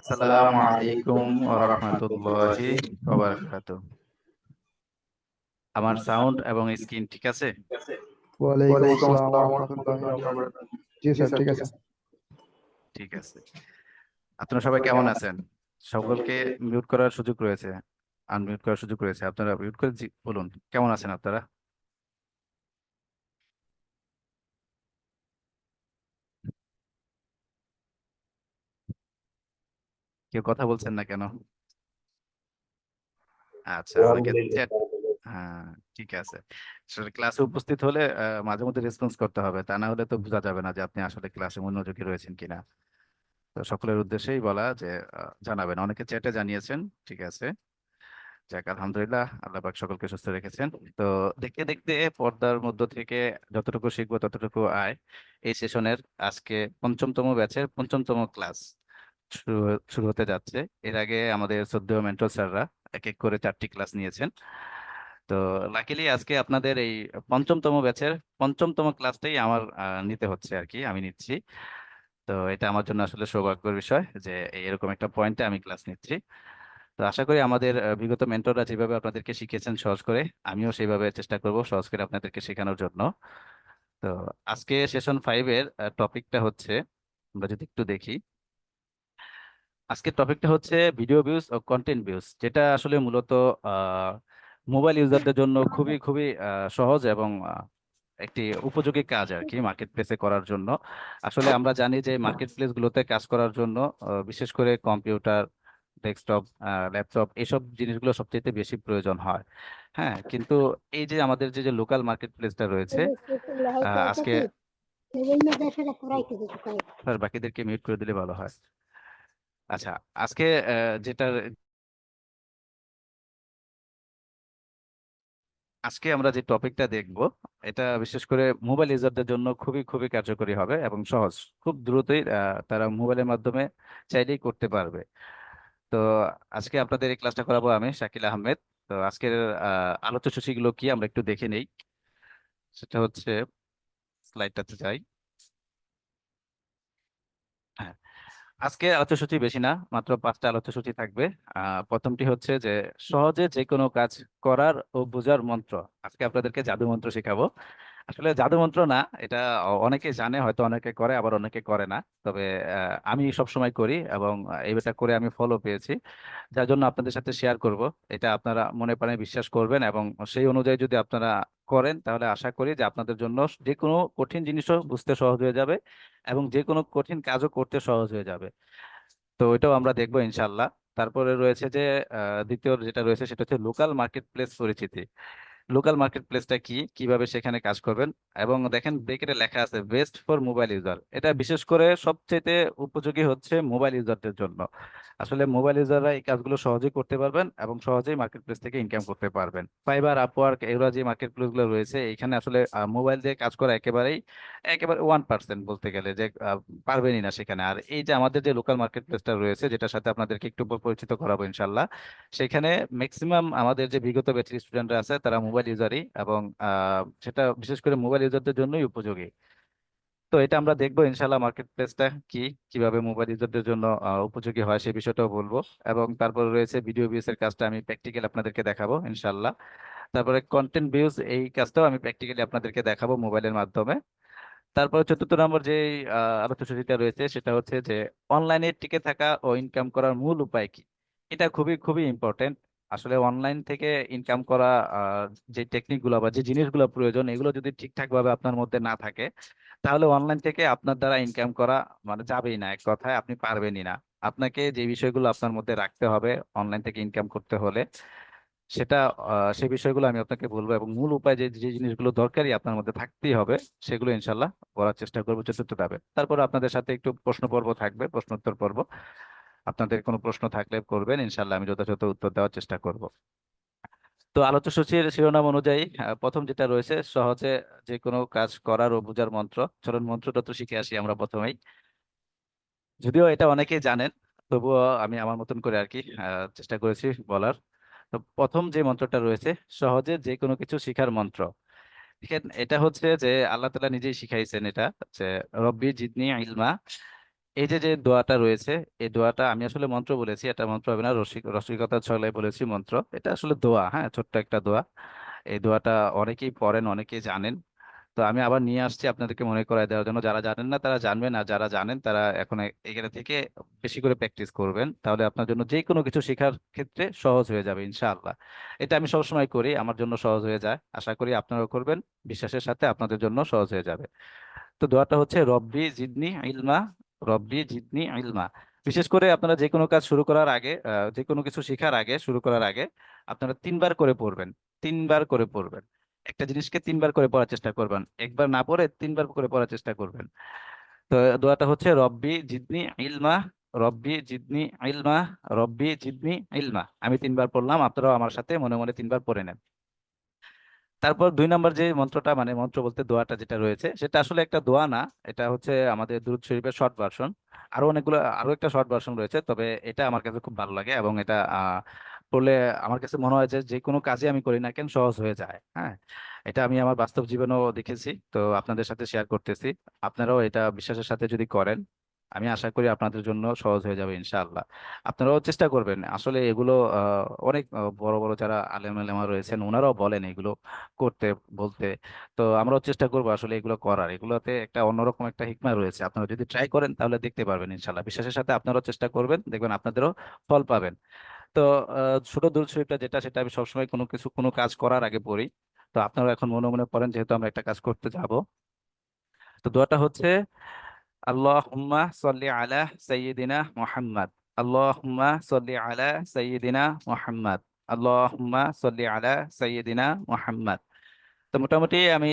আসসালামু আলাইকুম ওয়া রাহমাতুল্লাহি ওয়া বারাকাতুহু। আমার সাউন্ড এবং স্ক্রিন ঠিক আছে? ওয়ালাইকুম আসসালাম ওয়া রাহমাতুল্লাহি ওয়া বারাকাতুহু। জি স্যার, ঠিক আছে। ঠিক আছে। আপনারা সবাই কেমন আছেন? সকলকে মিউট করার সুযোগ রয়েছে, আনমিউট করার সুযোগ রয়েছে। আপনারা মিউট করে বলুন কেমন আছেন আপনারা। কেউ কথা বলছেন না কেন? আচ্ছা, অনেকে চ্যাট। হ্যাঁ, ঠিক আছে। আসলে ক্লাসে উপস্থিত হলে মাঝে মধ্যে রেসপন্স করতে হবে, তা না হলে তো বোঝা যাবে না যে আপনি আসলে ক্লাসে মনোযোগী রয়েছেন কিনা। তো সকলের উদ্দেশ্যেই বলা যে জানাবেন, অনেকে চ্যাটে জানিয়েছেন। ঠিক আছে, যাক আলহামদুলিল্লাহ, আল্লাহ পাক সকলকে সুস্থ রেখেছেন। তো দেখতে দেখতে পর্দার মধ্য থেকে যতটুকু শিখবো ততটুকু আয়। এই সেশনের আজকে পঞ্চমতম ব্যাচের পঞ্চমতম ক্লাস শুরু শুরু হতে যাচ্ছে। এর আগে আমাদের শ্রদ্ধেয় মেন্টর স্যাররা এক এক করে 4টি ক্লাস নিয়েছেন। তো লাকিলি আজকে আপনাদের এই পঞ্চমতম ব্যাচের পঞ্চমতম ক্লাসটাই আমার নিতে হচ্ছে আর কি, আমি নিচ্ছি। তো এটা আমার জন্য আসলে সৌভাগ্যের বিষয় যে এরকম একটা পয়েন্টে আমি ক্লাস নিচ্ছি। তো আশা করি আমাদের বিগত মেন্টররা যেভাবে আপনাদেরকে শিখিয়েছেন সহজ করে, আমিও সেইভাবে চেষ্টা করব সহজ করে আপনাদেরকে শেখানোর জন্য। তো আজকে সেশন 5-এর টপিকটা হচ্ছে, আমরা যদি একটু দেখি, আজকের টপিকটা হচ্ছে ভিডিও ভিউজ ও কন্টেন্ট ভিউজ, যেটা আসলে মূলত মোবাইল ইউজারদের জন্য খুবই খুবই সহজ এবং একটি উপযোগী কাজ আর কি মার্কেট প্লেসে করার জন্য। আসলে আমরা জানি যে মার্কেট প্লেস গুলোতে কাজ করার জন্য বিশেষ করে কম্পিউটার, ডেস্কটপ, ল্যাপটপ এসব জিনিসগুলো সবচেয়ে বেশি প্রয়োজন হয়। হ্যাঁ, কিন্তু এই যে আমাদের যে যে লোকাল মার্কেট প্লেসটা রয়েছে, আজকে স্যার বাকিদেরকে মিউট করে দিলে ভালো হয়। আচ্ছা, আজকে যেটা আজকে আমরা যে টপিকটা দেখব, এটা বিশেষ করে মোবাইল ইউজারদের জন্য খুবই খুবই কার্যকরী হবে এবং সহজ। খুব দ্রুতই তারা মোবাইলের মাধ্যমে চাইলেই করতে পারবে। তো আজকে আপনাদের এই ক্লাসটা করাবো আমি শাকিল আহমেদ। তো আজকের আলোচ্য সূচিগুলো কি আমরা একটু দেখে নেই। সেটা হচ্ছে, স্লাইডটাতে যাই। হ্যাঁ, আজকে আলোচ্যসূচি বেশি না, মাত্র 5টা আলোচ্যসূচি থাকবে। প্রথমটি হচ্ছে যে সহজে যে কোনো কাজ করার ও বোঝার মন্ত্র। আজকে আপনাদেরকে জাদু মন্ত্র শেখাবো। আসলে জাদু মন্ত্র না, এটা অনেকে জানে, হয়তো অনেকে করে, আবার অনেকে করে না। তবে আমি সব সময় করি এবং এইটা করে আমি ফলো পেয়েছি, যার জন্য আপনাদের সাথে শেয়ার করব। এটা আপনারা মনে প্রাণে বিশ্বাস করবেন এবং সেই অনুযায়ী যদি আপনারা করেন, তাহলে আশা করি যে আপনাদের জন্য যে কোনো কঠিন জিনিসও বুঝতে সহজ হয়ে যাবে এবং যে কোনো কঠিন কাজও করতে সহজ হয়ে যাবে। তো এটাও আমরা দেখবো ইনশাল্লাহ। তারপরে রয়েছে যে দ্বিতীয় যেটা রয়েছে সেটা হচ্ছে লোকাল মার্কেট প্লেস পরিচিতি। লোকাল মার্কেট প্লেসটা কি, কিভাবে সেখানে কাজ করবেন। এবং দেখেন ব্রেকেটে লেখা আছে বেস্ট ফর মোবাইল ইউজার। এটা বিশেষ করে সবচেয়ে উপযোগী হচ্ছে মোবাইল ইউজারদের জন্য। আসলে মোবাইল ইউজাররা এই কাজগুলো সহজেই করতে পারবেন এবং সহজেই মার্কেট প্লেস থেকে ইনকাম করতে পারবেন। ফাইবার, আপওয়ার্ক, এগুলো যে মার্কেট প্লেস গুলো রয়েছে, এখানে আসলে মোবাইল দিয়ে কাজ করা একেবারে 1% বলতে গেলে যে পারবেনই না সেখানে। আর এই যে আমাদের যে লোকাল মার্কেট প্লেসটা রয়েছে, যেটার সাথে আপনাদেরকে একটু পরিচিত করাবো ইনশাল্লাহ, সেখানে ম্যাক্সিমাম আমাদের যে বিগত ব্যাচের স্টুডেন্টরা আছে তারা মোবাইল ইউজারই এবং সেটা বিশেষ করে মোবাইল ইউজারদের জন্যই উপযোগী। তো এটা আমরা দেখবো ইনশাল্লাহ মার্কেট প্লেসটা কি, কিভাবে মোবাইল ইউজারদের জন্য উপযোগী হয় সেই বিষয়টাও বলবো। এবং তারপর রয়েছে ভিডিও ভিউজ এর কাজটা আমি প্র্যাকটিক্যালি আপনাদেরকে দেখাবো ইনশাল্লাহ। তারপরে কন্টেন্ট ভিউজ, এই কাজটাও আমি প্র্যাকটিক্যালি আপনাদেরকে দেখাবো মোবাইলের মাধ্যমে। তারপরে চতুর্থ নম্বর যে আলোচ্যসূচিটা রয়েছে সেটা হচ্ছে যে অনলাইনে টিকে থাকা ও ইনকাম করার মূল উপায় কি। এটা খুবই খুবই ইম্পর্টেন্ট। আসলে অনলাইন থেকে ইনকাম করা, আহ, যে টেকনিক গুলো বা যে জিনিসগুলো প্রয়োজন, এগুলো যদি ঠিকঠাক ভাবে আপনার মধ্যে না থাকে, তাহলে অনলাইন থেকে আপনার দ্বারা ইনকাম করা মানে যাবেই না, এক কথায় আপনি পারবেনই না। আপনাকে যে বিষয়গুলো আপনার মধ্যে রাখতে হবে অনলাইন থেকে ইনকাম করতে হলে, সেটা সেই বিষয়গুলো আমি আপনাকে বলবো এবং মূল উপায় যে যে জিনিসগুলো দরকারি আপনার মধ্যে থাকতেই হবে, সেগুলো ইনশাল্লাহ করার চেষ্টা করবো চতুর্থ ধাপে। তারপর আপনাদের সাথে একটু প্রশ্ন পর্ব থাকবে, প্রশ্নোত্তর পর্ব। আপনাদের কোনো প্রশ্ন থাকলে করবেন, ইনশাল্লাহ আমি যথাযথ উত্তর দেওয়ার চেষ্টা করব। তো আলোচ্য সূচির শিরোনাম অনুযায়ী প্রথম যেটা রয়েছে, সহজে যে কোনো কাজ করার ও বোঝার মন্ত্র। চলুন মন্ত্রটা তো শিখে আসি আমরা প্রথমেই। যদিও এটা অনেকেই জানেন, তবুও আমি আমার মতন করে আর কি চেষ্টা করেছি বলার। তো প্রথম যে মন্ত্রটা রয়েছে, সহজে যে কোনো কিছু শিখার মন্ত্র। দেখেন, এটা হচ্ছে যে আল্লাহ তাআলা নিজেই শিখাইছেন, এটা হচ্ছে রব্বি জিদনি ইলমা। এই যে যে দোয়াটা রয়েছে, এই দোয়াটা আমি আসলে মন্ত্র বলেছি, এটা মন্ত্র হবে না, রসিকতার ছলে বলেছি মন্ত্র। এটা আসলে দোয়া, হ্যাঁ, ছোট্ট একটা দোয়া। এই দোয়াটা অনেকেই পড়েন, অনেকেই জানেন। তো আমি আবার নিয়ে আসছি আপনাদেরকে মনে করায় দেওয়ার জন্য। যারা জানেন না তারা জানবেন, আর যারা জানেন তারা এখন এখানে থেকে বেশি করে প্র্যাকটিস করবেন, তাহলে আপনার জন্য যে কোনো কিছু শেখার ক্ষেত্রে সহজ হয়ে যাবে ইনশাআল্লাহ। এটা আমি সবসময় করি, আমার জন্য সহজ হয়ে যায়, আশা করি আপনারাও করবেন, বিশ্বাসের সাথে আপনাদের জন্য সহজ হয়ে যাবে। তো দোয়াটা হচ্ছে রব্বি জিদনি ইলমা, রব্বি জিদনি ইলমা। বিশেষ করে আপনারা যে কোনো কাজ শুরু করার আগে, যে কোনো কিছু শেখার আগে, শুরু করার আগে আপনারা তিনবার করে পড়বেন, তিনবার করে পড়বেন। একটা জিনিসকে তিনবার করে পড়ার চেষ্টা করবেন, একবার না পড়ে তিনবার করে পড়ার চেষ্টা করবেন। তো দোয়াটা হচ্ছে রব্বি জিদনি ইলমা, রব্বি জিদনি ইলমা, রব্বি জিদনি ইলমা। আমি তিনবার পড়লাম, আপনারাও আমার সাথে মনে মনে তিনবার পড়ে নেন। তারপর 2 নম্বর যে মন্ত্রটা, মানে মন্ত্র বলতে দোয়াটা যেটা রয়েছে, সেটা আসলে একটা দোয়া না, এটা হচ্ছে আমাদের দুরূদ শরীফের শর্ট ভার্সন। আরো অনেকগুলো, আরো একটা শর্ট ভার্সন রয়েছে, তবে এটা আমার কাছে খুব ভালো লাগে, এবং এটা পড়লে আমার কাছে মনে হয় যে যে কোনো কাজে আমি করি না কেন সহজ হয়ে যায়। হ্যাঁ, এটা আমি আমার বাস্তব জীবনেও দেখেছি, তো আপনাদের সাথে শেয়ার করতেছি। আপনারাও এটা বিশ্বাসের সাথে যদি করেন, আমি আশা করি আপনাদের জন্য সহজ হয়ে যাবে ইনশাআল্লাহ। আপনারাও চেষ্টা করবেন, আসলে এগুলো অনেক বড় বড় যারা আলেম আলেমা রয়েছেন ওনারাও বলেন এগুলো করতে, বলতে। তো আমরাও চেষ্টা করবো আসলে এগুলো করার, এগুলোতে একটা অন্যরকম একটা হিকমা রয়েছে। আপনারা যদি ট্রাই করেন তাহলে দেখতে পারবেন ইনশাল্লাহ, বিশ্বাসের সাথে আপনারাও চেষ্টা করবেন, দেখবেন আপনাদেরও ফল পাবেন। তো ছোট দুরূদ শরীফটা যেটা, সেটা আমি সবসময় কোনো কিছু, কোনো কাজ করার আগে পড়ি। তো আপনারা এখন মনে মনে পড়েন, যেহেতু আমরা একটা কাজ করতে যাব। তো দোয়াটা হচ্ছে আল্লাহুম্মা সাল্লি আলা সাইয়্যিদিনা মুহাম্মদ, আল্লাহুম্মা সাল্লি আলা সাইয়্যিদিনা মুহাম্মদ, আল্লাহুম্মা সাল্লি আলা সাইয়্যিদিনা মুহাম্মদ। তো মোটামুটি আমি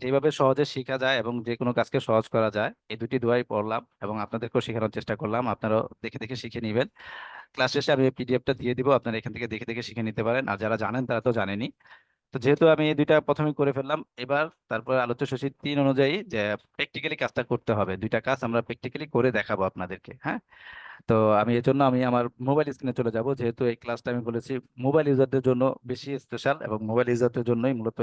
যেভাবে সহজে শেখা যায় এবং যে কোনো কাজকে সহজ করা যায়, এই দুটি দোয়াই পড়লাম এবং আপনাদেরকেও শেখানোর চেষ্টা করলাম। আপনারাও দেখে দেখে শিখে নেবেন। ক্লাস শেষে আমি পিডিএফটা দিয়ে দিব, আপনারা এখান থেকে দেখে দেখে শিখে নিতে পারেন, আর যারা জানেন তারা তো জানেনই। তো যেহেতু আমি এই দুইটা প্রথমে করে ফেললাম, এবার তারপর আলোচ্য সূচি 3 অনুযায়ী যে প্র্যাকটিক্যালি কাজটা করতে হবে, দুইটা কাজ আমরা প্র্যাকটিক্যালি করে দেখাবো আপনাদেরকে। হ্যাঁ, তো আমি এর জন্য আমি আমার মোবাইল স্ক্রিনে চলে যাব, যেহেতু এই ক্লাসটা আমি বলেছি মোবাইল ইউজারদের জন্য বেশি স্পেশাল, এবং মোবাইল ইউজারদের জন্যই মূলত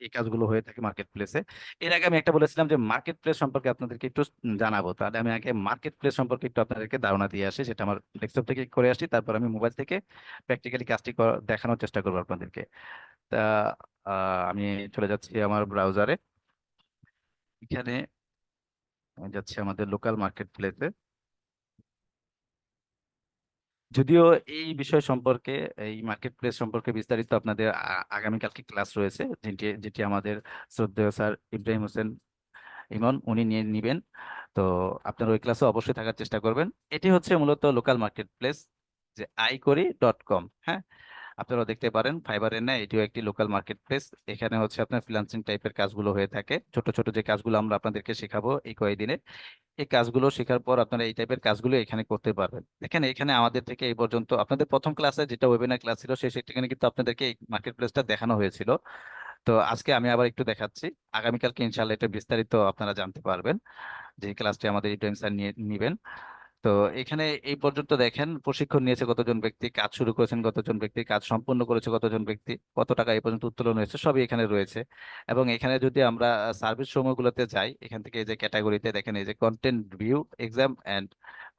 এই কাজগুলো হয়ে থাকে মার্কেট প্লেসে। এর আগে আমি একটা বলেছিলাম যে মার্কেট প্লেস সম্পর্কে আপনাদেরকে একটু জানাবো, তাহলে আমি আগে মার্কেট প্লেস সম্পর্কে একটু আপনাদেরকে ধারণা দিয়ে আসি, সেটা আমার ডেস্কটপ থেকে করে আসি, তারপর আমি মোবাইল থেকে প্র্যাকটিক্যালি কাজটি দেখানোর চেষ্টা করবো আপনাদেরকে। তা আমি চলে যাচ্ছি আমার ব্রাউজারে, এখানে আমি যাচ্ছি আমাদের লোকাল মার্কেট প্লেসে। যদিও এই বিষয় সম্পর্কে, এই মার্কেট প্লেস সম্পর্কে বিস্তারিত আপনাদের আগামীকালকে ক্লাস রয়েছে, যেটি যেটি আমাদের শ্রদ্ধেয় স্যার ইব্রাহিম হোসেন ইমন উনি নিয়ে নিবেন। তো আপনারা ওই ক্লাসে অবশ্যই থাকার চেষ্টা করবেন। এটি হচ্ছে মূলত লোকাল মার্কেট প্লেস, যে আইকরি.কম। হ্যাঁ, আপনারা দেখতে পারেন ফাইবারের না, এটিও একটি লোকাল মার্কেট প্লেস। এখানে হচ্ছে আপনার ফ্রিল্যান্সিং টাইপের কাজগুলো হয়ে থাকে, ছোট ছোট যে কাজগুলো আমরা আপনাদেরকে শেখাবো এই কয়েকদিনে, এই কাজগুলো শেখার পর আপনারা এই টাইপের কাজগুলো এখানে করতে পারবেন। দেখেন এখানে আমাদের থেকে এই পর্যন্ত আপনাদের প্রথম ক্লাসে যেটা ওয়েবিনার ক্লাস ছিল, সেখানে কিন্তু আপনাদেরকে এই মার্কেট প্লেসটা দেখানো হয়েছিল। তো আজকে আমি আবার একটু দেখাচ্ছি, আগামীকালকে ইনশাআল্লাহ এটা বিস্তারিত আপনারা জানতে পারবেন, যে ক্লাসটি আমাদের ইব্রাহিম স্যার নিয়ে নিবেন। তো এখানে এই পর্যন্ত দেখেন প্রশিক্ষণ নিয়েছে কতজন ব্যক্তি, কাজ শুরু করেছেন কতজন ব্যক্তি, কাজ সম্পূর্ণ করেছে কতজন ব্যক্তি, কত টাকা এই পর্যন্ত উত্তোলন হয়েছে, সবই এখানে রয়েছে। এবং এখানে যদি আমরা সার্ভিস সমূহগুলোতে যাই, এখান থেকে এই যে ক্যাটাগরিতে দেখেন, এই যে content review, exam and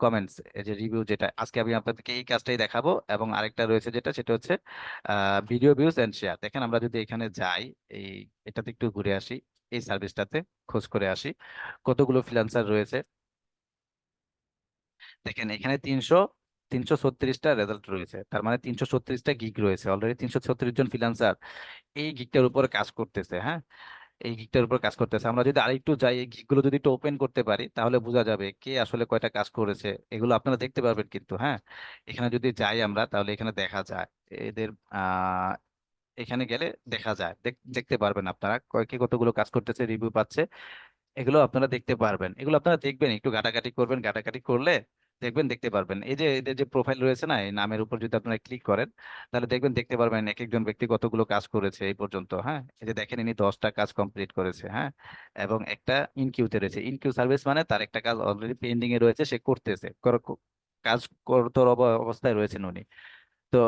comments, এই যে রিভিউ, যেটা আজকে আমি আপনাদেরকে এই কাজটাই দেখাবো। এবং আরেকটা রয়েছে যেটা, সেটা হচ্ছে ভিডিও ভিউজ এন্ড শেয়ার। দেখেন আমরা যদি এখানে যাই, এই এটাতে একটু ঘুরে আসি, এই সার্ভিসটাতে খোঁজ করে আসি কতগুলো ফ্রিল্যান্সার রয়েছে। দেখেন এখানে 336টা রেজাল্ট রয়েছে, তার মানে 336টা গিগ রয়েছে, অলরেডি 336 জন ফ্রিল্যান্সার এই গিগটার উপরে কাজ করতেছে। হ্যাঁ, এই গিগটার উপর কাজ করতেছে। আমরা যদি আরেকটু যাই, এই গিগগুলো যদি একটু ওপেন করতে পারি, তাহলে বোঝা যাবে কে আসলে কয়টা কাজ করেছে, এগুলো আপনারা দেখতে পারবেন কিন্তু। হ্যাঁ, এখানে যদি যাই আমরা, তাহলে এখানে দেখা যায় এদের এখানে গেলে দেখা যায়, দেখতে পারবেন আপনারা কে কতগুলো কাজ করতেছে, রিভিউ পাচ্ছে, এগুলো আপনারা দেখতে পারবেন। এগুলো আপনারা দেখবেন, একটু ঘাটাঘাটি করবেন, ঘাটাঘাটি করলে দেখবেন, দেখতে পারবেন। এই যে এদের যে প্রোফাইল রয়েছে না, এই নামের উপর যদি আপনারা ক্লিক করেন, তাহলে দেখবেন, দেখতে পারবেন এক একজন ব্যক্তি কতগুলো কাজ করেছে এই পর্যন্ত। হ্যাঁ, এই যে দেখেন ইনি 10টা কাজ কমপ্লিট করেছে। হ্যাঁ, এবং একটা ইনকিউতে রয়েছে, ইনকিউ সার্ভিস মানে তার একটা কাজ অলরেডি পেন্ডিং এ রয়েছে, সে করতেছে, কাজ করতে অবস্থায় রয়েছেন উনি। তো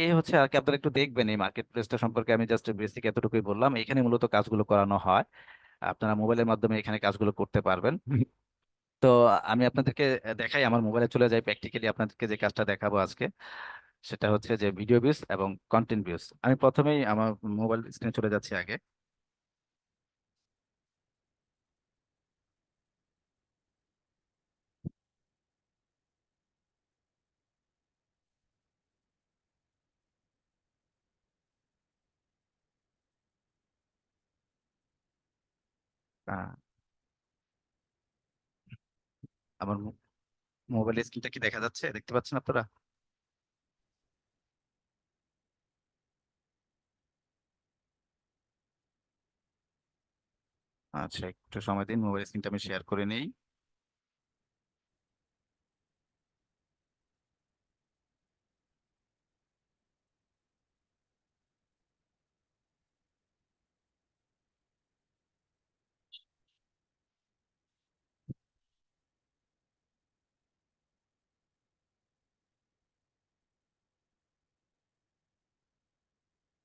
এই হচ্ছে আর কি, আপনারা একটু দেখবেন এই মার্কেট প্লেসটা সম্পর্কে। আমি জাস্ট বেসিক এতটুকুই বললাম, এখানে মূলত কাজগুলো করানো হয়, আপনারা মোবাইলের মাধ্যমে এখানে কাজগুলো করতে পারবেন। তো আমি আপনাদেরকে দেখাই, আমার মোবাইলে চলে যাই, প্র্যাকটিক্যালি আপনাদেরকে যে কাজটা দেখাবো আজকে সেটা হচ্ছে যে ভিডিও ভিউজ এবং কন্টেন্ট ভিউজ। আমি প্রথমেই আমার মোবাইল স্ক্রিনে চলে যাচ্ছি আগে। আহ, আমার মোবাইল স্ক্রিনটা কি দেখা যাচ্ছে, দেখতে পাচ্ছেন আপনারা? আচ্ছা, একটু সময় দিন, মোবাইল স্ক্রিনটা আমি শেয়ার করে নেই।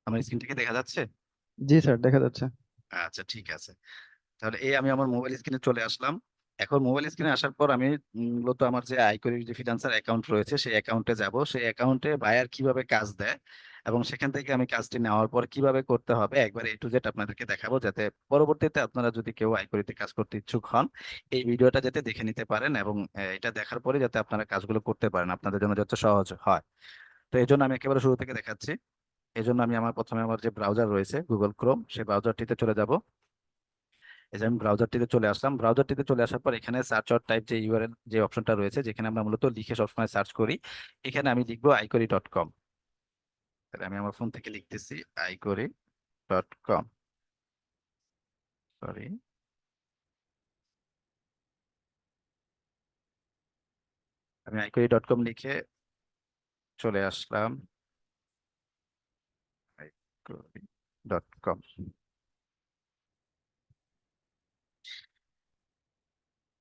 আমার স্ক্রিনটা কি দেখা যাচ্ছে? জি স্যার, দেখা যাচ্ছে। আচ্ছা, ঠিক আছে। তাহলে এই আমি আমার মোবাইল স্ক্রিনে চলে আসলাম। এখন মোবাইল স্ক্রিনে আসার পর আমি মূলত আমার যে আইকরি যে ফ্রিল্যান্সার অ্যাকাউন্ট রয়েছে সেই অ্যাকাউন্টে যাব। সেই অ্যাকাউন্টে বায়ার কিভাবে কাজ দেয় এবং সেখান থেকে আমি কাজটি নেওয়ার পর কিভাবে করতে হবে একবার A to Z আপনাদেরকে দেখাবো, যাতে পরবর্তীতে আপনারা যদি কেউ আইকরিতে কাজ করতে ইচ্ছুক হন এই ভিডিওটা যাতে দেখে নিতে পারেন এবং এটা দেখার পরে যাতে আপনারা কাজগুলো করতে পারেন, আপনাদের জন্য যত সহজ হয়। তো এই জন্য আমি একেবারে শুরু থেকে দেখাচ্ছি। এই জন্য আমি প্রথমে আমার যে ব্রাউজার রয়েছে গুগল ক্রোম, সেই ব্রাউজারটিতে চলে যাব। এই যে আমি ব্রাউজারটিতে চলে আসলাম। ব্রাউজারটিতে চলে আসার পর এখানে সার্চ অর টাইপ যে ইউআরএল যে অপশনটা রয়েছে, যেখানে আমরা মূলত লিখে সবসময় সার্চ করি, এখানে আমি লিখবো iCori.com। তাহলে আমি আমার ফোন থেকে লিখতেছি iCori.com। সরি, আমি iCori.com লিখে চলে আসলাম। iCori.com,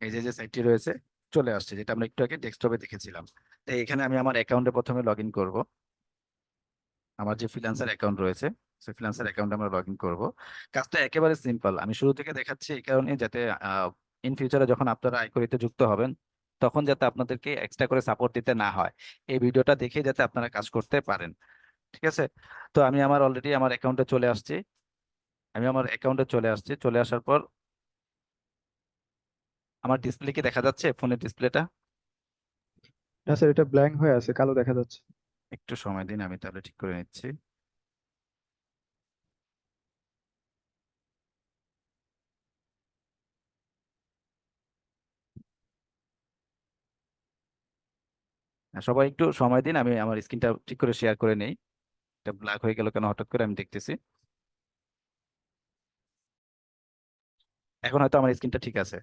এই যে যে সাইটটি রয়েছে চলে আসছে, যেটা আমরা একটু আগে ডেস্কটপে দেখেছিলাম। তো এখানে আমি আমার অ্যাকাউন্টে প্রথমে লগ ইন করবো। আমার যে ফ্রিল্যান্সার অ্যাকাউন্ট রয়েছে সেই ফ্রিল্যান্সার অ্যাকাউন্টে আমরা লগ ইন করবো। কাজটা একেবারে সিম্পল, আমি শুরু থেকে দেখাচ্ছি এই কারণে যাতে ইন ফিউচারে যখন আপনারা আইকরিতে যুক্ত হবেন তখন যাতে আপনাদেরকে এক্সট্রা করে সাপোর্ট দিতে না হয়, এই ভিডিওটা দেখে যাতে আপনারা কাজ করতে পারেন। ঠিক আছে? তো আমি আমার অলরেডি আমার অ্যাকাউন্টে চলে আসছি। আমি আমার অ্যাকাউন্টে চলে আসছি, চলে আসার পর আমার ডিসপ্লে কি দেখা যাচ্ছে, ফোনের ডিসপ্লেটা? না স্যার, এটা ব্ল্যাঙ্ক হয়ে আছে, কালো দেখা যাচ্ছে। একটু সময় দিন, আমি তাহলে ঠিক করে নিচ্ছি। সবাই একটু সময় দিন, আমি আমার স্ক্রিনটা ঠিক করে শেয়ার করে নেই। এটা ব্ল্যাক হয়ে গেল কেন হঠাৎ করে, আমি দেখতেছি। এখন হয়তো আমার স্ক্রিনটা ঠিক আছে।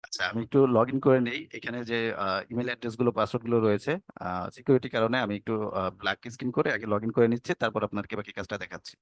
আচ্ছা, আমি একটু লগ ইন করে নেই। এখানে যে ইমেল অ্যাড্রেস গুলো পাসওয়ার্ড গুলো রয়েছে, সিকিউরিটি কারণে আমি একটু ব্ল্যাক স্ক্রিন করে আগে লগ ইন করে নিচ্ছি, তারপর আপনাকে বাকি কাজটা দেখাচ্ছি।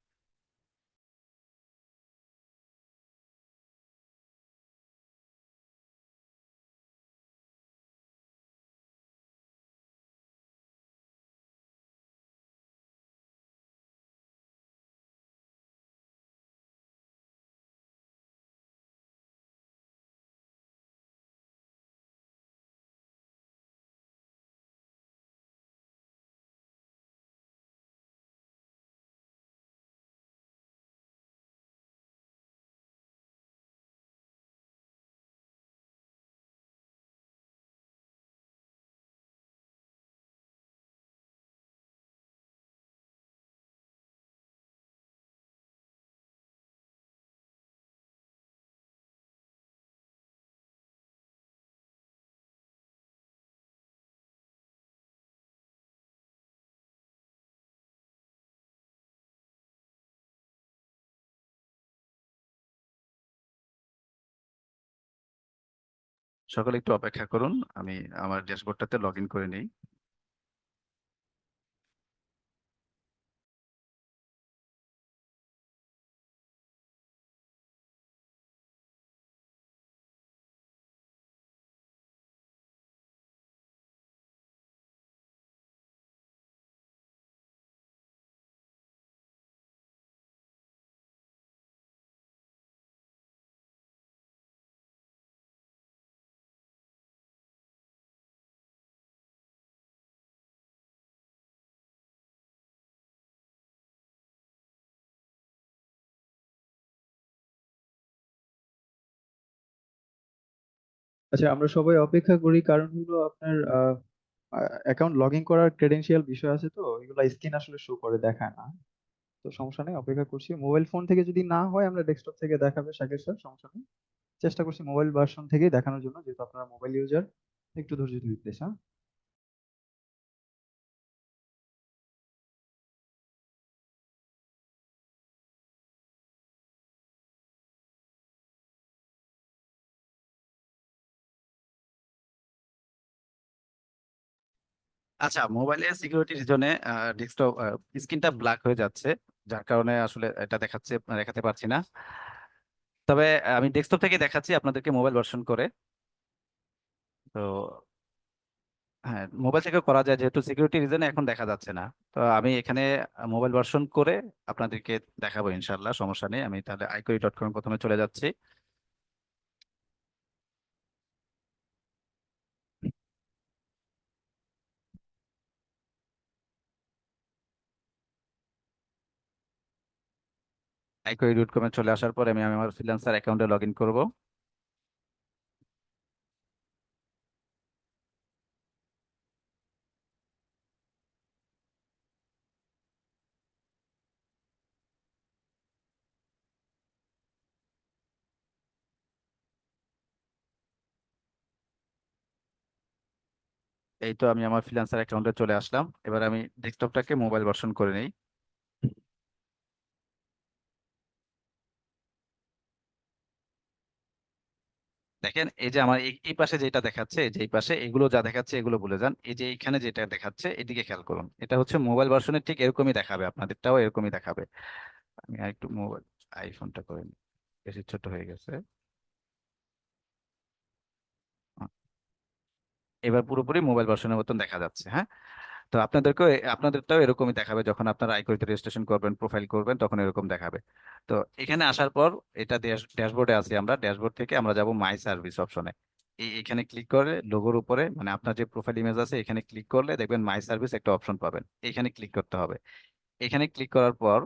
সকলে একটু অপেক্ষা করুন, আমি আমার ড্যাশবোর্ডটাতে লগ ইন করে নিই। আচ্ছা, আমরা সবাই অপেক্ষা করি, কারণ হলো আপনার অ্যাকাউন্ট লগ ইন করার ক্রেডেনশিয়াল বিষয় আছে, তো এগুলো স্ক্রিন আসলে শো করে দেখায় না। তো সমস্যা নেই, অপেক্ষা করছি। মোবাইল ফোন থেকে যদি না হয় আমরা ডেস্কটপ থেকে দেখাবে শাকির স্যার, সমস্যা নেই। চেষ্টা করছি মোবাইল ভার্সন থেকেই দেখানোর জন্য, যেহেতু আপনারা মোবাইল ইউজার। একটু ধৈর্য ধরে প্লিজ, হ্যাঁ। আচ্ছা, মোবাইলে সিকিউরিটি রিজনে ডেস্কটপ স্ক্রিনটা ব্ল্যাক হয়ে যাচ্ছে, যার কারণে আসলে এটা দেখাতে পারছি না। তবে আমি ডেস্কটপ থেকে দেখাচ্ছি আপনাদেরকে মোবাইল ভার্সন করে। তো হ্যাঁ, মোবাইল থেকে করা যায়, যেহেতু সিকিউরিটি রিজনে এখন দেখা যাচ্ছে না। তো আমি এখানে মোবাইল ভার্সন করে আপনাদেরকে দেখাবো ইনশাল্লাহ, সমস্যা নেই। আমি তাহলে iQOE.com প্রথমে চলে যাচ্ছি। iQOE.com এ চলে আসার পরে আমি আমার ফ্রিল্যান্সার অ্যাকাউন্টে লগ ইন করবো। এই তো আমি আমার ফ্রিল্যান্সার অ্যাকাউন্টে চলে আসলাম, এবার আমি ডেস্কটপটাকে মোবাইল ভার্সন করে নেই। দেখেন, এই যে আমার এই পাশে যেটা দেখাচ্ছে, এই যে এই পাশে এগুলো যা দেখাচ্ছে এগুলো ভুলে যান। এই যে এখানে যেটা দেখাচ্ছে এদিকে খেয়াল করুন, এটা হচ্ছে মোবাইল ভার্সনের ঠিক এরকমই দেখাবে, আপনাদেরটাও এরকমই দেখাবে। আমি আরেকটু মোবাইল আইফোনটা করে নিই, বেশি ছোট হয়ে গেছে। এবার পুরোপুরি মোবাইল ভার্সনের মতন দেখা যাচ্ছে, হ্যাঁ। তো আপনাদেরটাও এরকমই দেখাবে, যখন আপনারা আইকোতে রেজিস্ট্রেশন করবেন, প্রোফাইল করবেন, তখন এরকম দেখাবে। তো এখানে আসার পর এটা ড্যাশবোর্ডে আছি আমরা, ড্যাশবোর্ড থেকে আমরা যাব মাই সার্ভিস অপশনে। এখানে ক্লিক করে লোগোর উপরে, মানে আপনার যে প্রোফাইল ইমেজ আছে এখানে ক্লিক করলে দেখবেন মাই সার্ভিস একটা অপশন পাবেন, এখানে ক্লিক করতে হবে। এখানে ক্লিক করার পর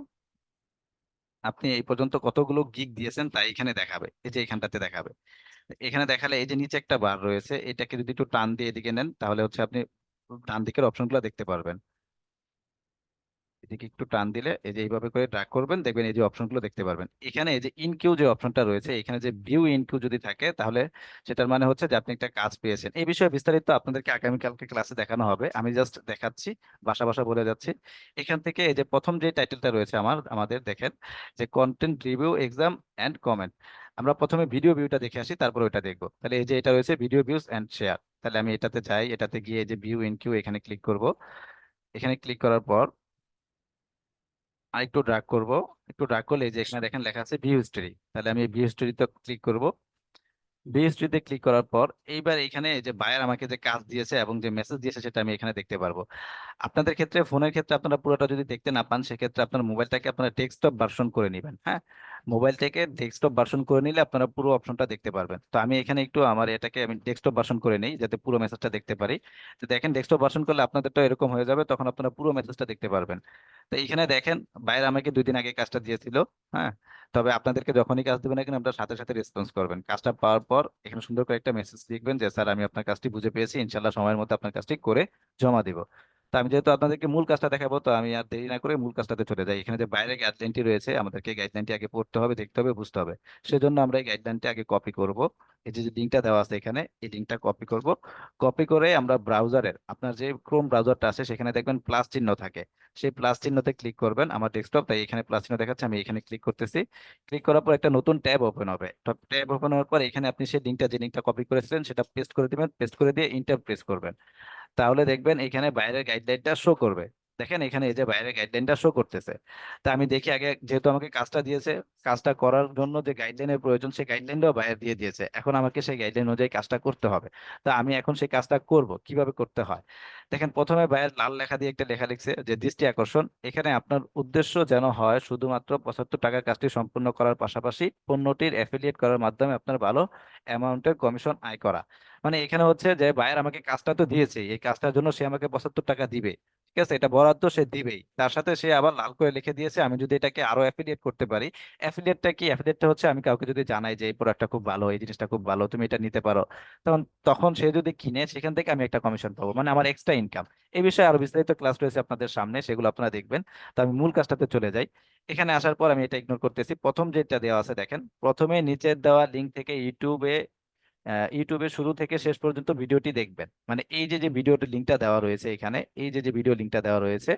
আপনি এই পর্যন্ত কতগুলো গিগ দিয়েছেন তাই এখানে দেখাবে, এই যে এখানটাতে দেখাবে। এখানে দেখালে এই যে নিচে একটা বার রয়েছে, এটাকে যদি একটু টান দিয়ে এদিকে নেন তাহলে হচ্ছে আপনি ডান দিকের অপশনগুলো দেখতে পারবেন। এদিকে একটু টান দিলে এই যে এইভাবে করে ড্র্যাগ করবেন, দেখবেন এই যে অপশনগুলো দেখতে পারবেন। এখানে এই যে ইনকিউ যে অপশনটা রয়েছে, এখানে যে ভিউ ইনকিউ যদি থাকে তাহলে সেটার মানে হচ্ছে যে আপনি একটা কাজ পেয়েছেন। এই বিষয়ে বিস্তারিত আপনাদেরকে আগামীকালকে ক্লাসে দেখানো হবে, আমি জাস্ট দেখাচ্ছি, ভাষা ভাষা বলে যাচ্ছি। এখান থেকে এই যে প্রথম যে টাইটেলটা রয়েছে আমাদের দেখেন, যে content review exam and comment. আমরা প্রথমে ভিডিও ভিউটা দেখে আসি, তারপর ওইটা দেখবো। তাহলে এই যে এটা রয়েছে ভিডিও ভিউজ অ্যান্ড শেয়ার, তাহলে আমি এটাতে যাই, এটাতে গিয়ে এই যে ভিউ ইনকিউ এখানে ক্লিক করব। এখানে ক্লিক করার পর আর একটু ড্রাগ করব। একটু ড্রাগ করলে এই যে এখানে দেখেন লেখা আছে ভিউ হিস্টোরি, তাহলে আমি ভিউ হিস্টোরিতে ক্লিক করব। ভিউ হিস্টোরিতে ক্লিক করার পর এইবার এখানে এই যে বায়ার আমাকে যে কাজ দিয়েছে এবং যে মেসেজ দিয়েছে সেটা আমি এখানে দেখতে পারবো। আপনাদের ক্ষেত্রে, ফোনের ক্ষেত্রে আপনারা পুরোটা যদি দেখতে না পান, সেক্ষেত্রে আপনার মোবাইলটাকে আপনারা ডেস্কটপ ভার্সন করে নেবেন, হ্যাঁ। মোবাইল থেকে ডেস্কটপ ভার্সন করে নিলে আপনারা পুরো অপশনটা দেখতে পারবেন। তো আমি এখানে একটু আমার এটাকে আমি ডেস্কটপ ভার্সন করে নেই, যাতে পুরো মেসেজটা দেখতে পারি। তো দেখেন, ডেস্কটপ ভার্সন করলে আপনাদেরটা এরকম হয়ে যাবে, তখন আপনারা পুরো মেসেজটা দেখতে পারবেন। তো এখানে দেখেন, বাইরে আমাকে 2 দিন আগে কাজটা দিয়েছিল, হ্যাঁ। তবে আপনাদেরকে যখনই কাজ দেবেন এখানে আপনার সাথে সাথে রেসপন্স করবেন। কাজটা পাওয়ার পর এখানে সুন্দর করে একটা মেসেজ লিখবেন যে স্যার আমি আপনার কাজটি বুঝে পেয়েছি, ইনশাল্লাহ সময়ের মধ্যে আপনার কাজটি করে জমা দিব। তো আমি যেহেতু আপনাদেরকে মূল কাজটা দেখাবো, তো আমি আর দেরি না করে মূল কাজটাতে চলে যাই। এখানে যে বাইরে গাইডলাইনটি রয়েছে, আমাদেরকে গাইডলাইনটি আগে পড়তে হবে, দেখতে হবে, বুঝতে হবে। সেজন্য আমরা এই গাইডলাইনটি আগে কপি করব। এই যে যে লিঙ্কটা দেওয়া আছে এখানে, এই লিঙ্কটা কপি করব। কপি করে আমরা ব্রাউজারের, আপনার যে ক্রোম ব্রাউজারটা আছে সেখানে দেখবেন প্লাস চিহ্ন থাকে, সেই প্লাস চিহ্নতে ক্লিক করবেন। আমার ডেস্কটপ, তাই এখানে প্লাস চিহ্ন দেখাচ্ছে, আমি এখানে ক্লিক করতেছি। ক্লিক করার পর একটা নতুন ট্যাব ওপেন হবে। ট্যাব ওপেন হওয়ার পর এখানে আপনি সেই লিঙ্কটা, যে লিঙ্কটা কপি করেছিলেন সেটা পেস্ট করে দিবেন। পেস্ট করে দিয়ে ইন্টার প্রেস করবেন। তাহলে দেখবেন এখানে বাইরের গাইডলাইনটা শো করবে। দেখেন এখানে এই যে বাইরের গাইডলাইনটা শো করতেছে। তা আমি দেখি আগে, যেহেতু আমাকে কাজটা দিয়েছে, কাজটা করার জন্য যে গাইডলাইনের প্রয়োজন সেই গাইডলাইনটাও বাইরে দিয়ে দিয়েছে। এখন আমাকে সেই গাইডলাইন অনুযায়ী কাজটা করতে হবে। তা আমি এখন সেই কাজটা করব, কিভাবে করতে হয় দেখেন। প্রথমে বাইরে লাল লেখা দিয়ে একটা লেখা লিখছে যে দৃষ্টি আকর্ষণ। এখানে আপনার উদ্দেশ্য যেন হয় শুধুমাত্র 75 টাকার কাজটি সম্পূর্ণ করার পাশাপাশি পণ্যটির অ্যাফিলিয়েট করার মাধ্যমে আপনার ভালো অ্যামাউন্টের কমিশন আয় করা। মানে এখানে হচ্ছে যে বায়ার আমাকে কাজটা তো দিয়েছে, এই কাজটার জন্য সে আমাকে 75 টাকা দিবে। ঠিক আছে, এটা বরাদ্দ, সে দিবেই। তার সাথে সে আবার লাল করে লিখে দিয়েছে আমি যদি এটাকে আরো অ্যাফিলিয়েট করতে পারি। অ্যাফিলিয়েটটা কি? অ্যাফিলিয়েটটা হচ্ছে আমি কাউকে যদি জানাই যে এই প্রোডাক্টটা খুব ভালো, এই জিনিসটা খুব ভালো, তুমি এটা নিতে পারো, তখন তখন সে যদি কিনে সেখান থেকে আমি একটা কমিশন পাবো, মানে আমার এক্সট্রা ইনকাম। এই বিষয়ে আরো বিস্তারিত ক্লাস রয়েছে আপনাদের সামনে, সেগুলো আপনারা দেখবেন। তো আমি মূল কাজটাতে চলে যাই। এখানে আসার পর আমি এটা ইগনোর করতেছি। প্রথম যেটা দেওয়া আছে দেখেন, প্রথমে নিচের দেওয়া লিঙ্ক থেকে ইউটিউবে শুরু থেকে শেষ পর্যন্ত ভিডিওটি দেখবেন। মানে এই যে যে ভিডিওটি লিঙ্কটা দেওয়া রয়েছে এখানে, এই যে যে ভিডিও লিঙ্কটা দেওয়া রয়েছে,